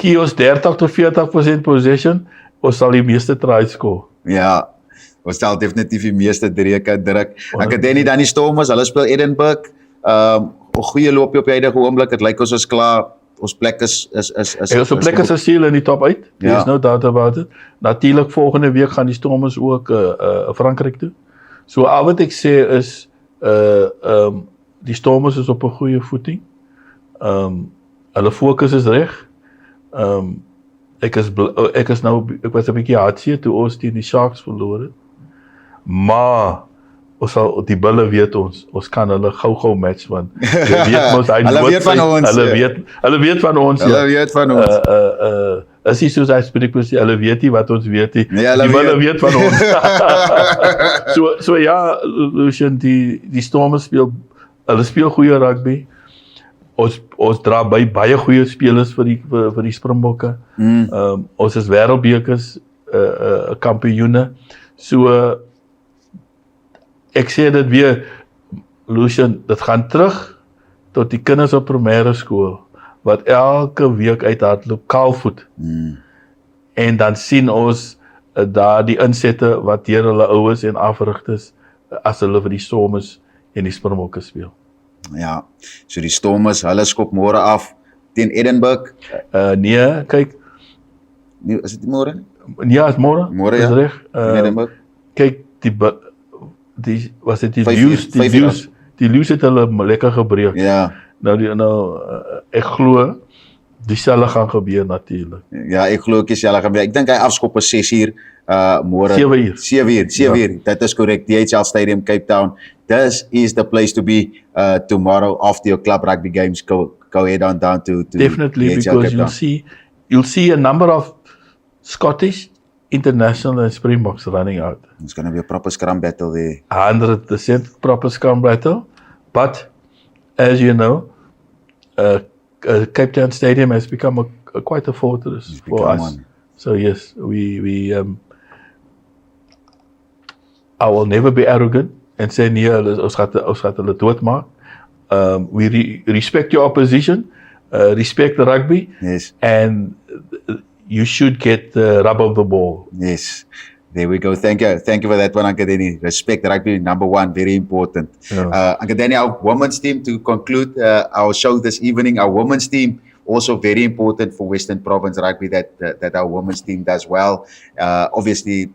gee ons 30 tot 40% possession, ons sal die meeste tries score. Ja, ons stel definitief die meeste druk. Ek het Danny dan die Stormers, hulle speel Edinburgh. 'n Goeie loopie op die huidige oomblik. Dit lyk ons is klaar. Ons plek is Ons plek is seal in die top 8. There's no doubt about it. Natuurlik volgende week gaan die Stormers ook Frankryk toe. So al wat ek sê is die Stormers is op 'n goeie voeting. Hulle fokus is reg. Ek was 'n bietjie hartseer toe ons teen die Sharks verloor het. Maar ons sal die bulle weet ons kan hulle gou match, want jy weet mos Hulle weet van ons. Hulle weet van ons. Hulle weet van ons. As jy soos hy spreek, hulle weet nie wat ons weet nie. Nee, hulle die bulle weet van ons. so ja, Lucian, die Stormers speel goeie rugby. Ons dra by baie goeie spelers vir die Springbokke. Ons is wêreldbekers kampioene. So ek sê dit weer, Lucian, dit gaan terug tot die kinders op primêre skool, wat elke week uithardloop kaalvoet. En dan sien ons daar die insette wat deur hulle ouers en afrigters as hulle vir die Stormers en die Springbokke speel. Ja, so die Stormers, hulle skop môre af teen Edinburgh. Nee, kyk, Nee, is dit môre? ja, is môre. Môre, is ja. reg. Teen Edinburgh. Kyk, die was dit die 5 Blues, uur, 5 uur. die Blues het hulle lekker gebreek. Ja. Nou ek glo dieselfde gaan gebeur natuurlik. Ja, ek glo ook dieselfde gaan. Ek dink hy afskop is 6 uur môre. 7 uur. 7 uur. Dit is korrek. DHL Stadium, Cape Town. This is the place to be tomorrow after your club rugby games. Go head on down to Definitely, DHL because Cape Town. you'll see a number of Scottish, international and Springboks running out. It's going to be a proper scrum battle there. 100% proper scrum battle. But as you know, Cape Town Stadium has become quite a fortress for become us. one. So yes, I will never be arrogant and say nee, ons gaat hulle doodmaak. We respect your opposition, respect the rugby, Yes. and you should get the rub of the ball. Yes. There we go. Thank you for that one, Uncle Danny. Respect rugby, number one, very important. Yeah. Uncle Danny, our women's team, to conclude our show this evening, our women's team, also very important for Western Province Rugby that our women's team does well. Obviously,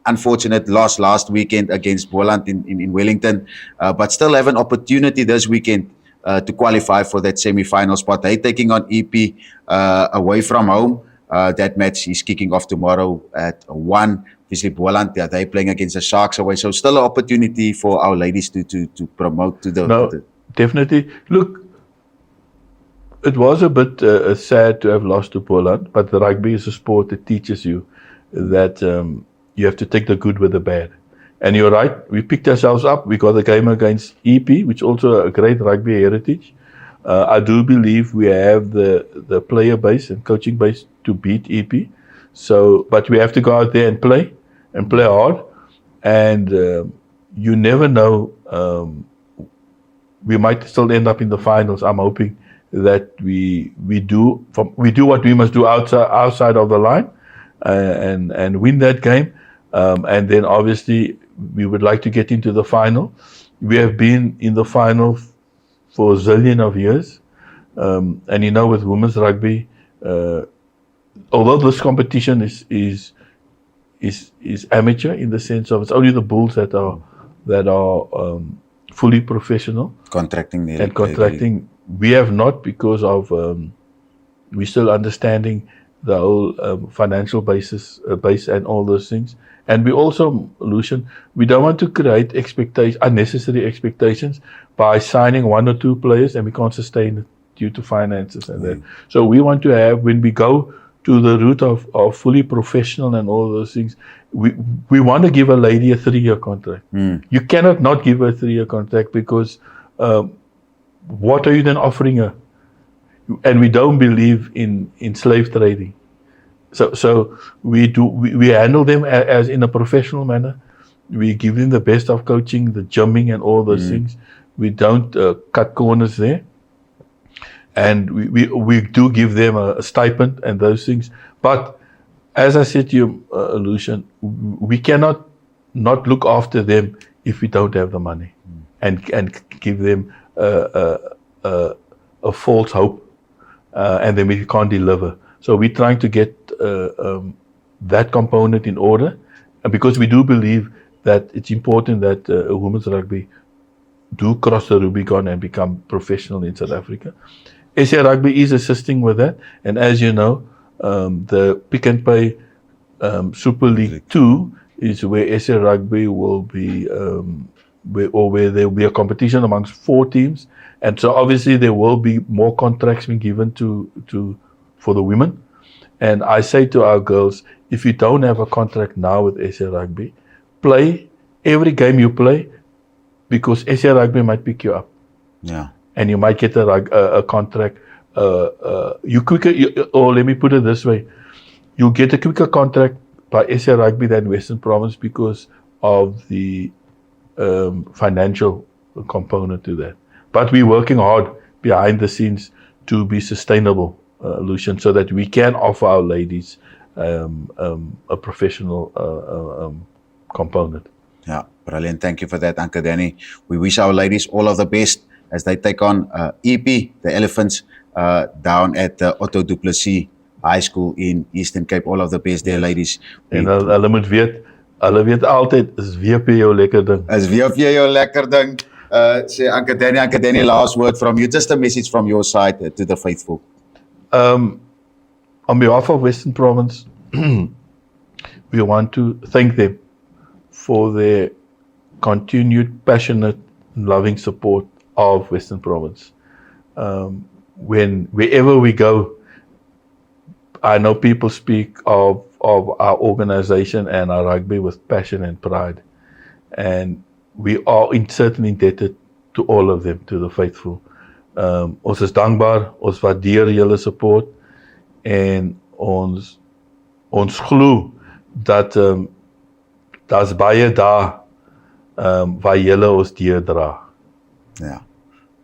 unfortunate loss last weekend against Boland in Wellington, but still have an opportunity this weekend to qualify for that semi-final spot. They're taking on EP away from home. That match is kicking off tomorrow at 1. Obviously, Boland, they're playing against the Sharks away. So still an opportunity for our ladies to promote to the... No, definitely. Look, it was a bit sad to have lost to Poland, but the rugby is a sport that teaches you that you have to take the good with the bad. And you're right, we picked ourselves up. We got a game against EP, which also a great rugby heritage. I do believe we have the player base and coaching base to beat EP. So, but we have to go out there and play hard. And you never know. We might still end up in the finals. I'm hoping that we do what we must do outside of the line, and win that game. And then obviously we would like to get into the final. We have been in the final for a zillion of years, and you know, with women's rugby, although this competition is amateur in the sense of it's only the Bulls that are fully professional. Contracting there. And contracting, we have not, because of we're still understanding the whole financial base and all those things. And we also, Lucian, we don't want to create unnecessary expectations by signing 1 or 2 players and we can't sustain it due to finances and that. So we want to have, when we go to the route of fully professional and all those things, we want to give a lady a 3-year contract. You cannot not give her a 3-year contract, because what are you then offering her? And we don't believe in slave trading. So we handle them as in a professional manner. We give them the best of coaching, the gymming and all those things. We don't cut corners there. And we do give them a stipend and those things. But as I said to you, Lucian, we cannot not look after them if we don't have the money and give them a false hope, and then we can't deliver. So we're trying to get that component in order, because we do believe that it's important that women's rugby do cross the Rubicon and become professional in South Africa. SA Rugby is assisting with that, and as you know, the Pick and Pay Super League 2 is where SA Rugby will be, where there will be a competition amongst 4 teams, and so obviously there will be more contracts being given for the women. And I say to our girls, if you don't have a contract now with SA Rugby, play every game you play, because SA Rugby might pick you up. Yeah. And you might get a contract. Or let me put it this way, you'll get a quicker contract by SA Rugby than Western Province because of the financial component to that. But we're working hard behind the scenes to be sustainable, Lucian, so that we can offer our ladies a professional component. Yeah, brilliant. Thank you for that, Uncle Danny. We wish our ladies all of the best as they take on EP, the Elephants, down at the Otto du Plessis High School in Eastern Cape. All of the best there, ladies. En hulle moet weet, hulle weet altyd, is WP jou lekker ding. As WP jou lekker ding, say Uncle Danny, last word from you. Just a message from your side to the faithful. On behalf of Western Province, we want to thank them for their continued passionate and loving support of Western Province. Wherever we go, I know people speak of our organization and our rugby with passion and pride. And we are certainly indebted to all of them, to the faithful. Ons is dankbaar, ons waardeer julle support en ons glo dat daar's baie daar waar julle ons deurdra. Yeah.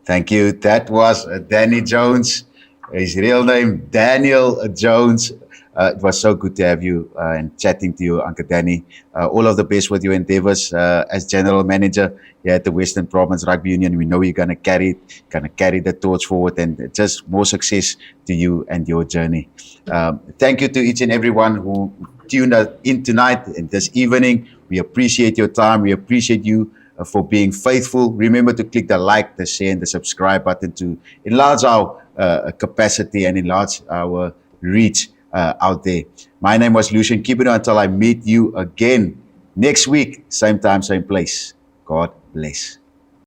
Thank you. That was Danny Jones. His real name, Daniel Jones. It was so good to have you and chatting to you, Uncle Danny. All of the best with your endeavors as general manager here at the Western Province Rugby Union. We know you're going to carry the torch forward, and just more success to you and your journey. Thank you to each and everyone who tuned in tonight and this evening. We appreciate your time. We appreciate you for being faithful. Remember to click the like, the share, and the subscribe button to enlarge our capacity and enlarge our reach out there. My name was Lucian. Keep it on until I meet you again next week, same time, same place. God bless.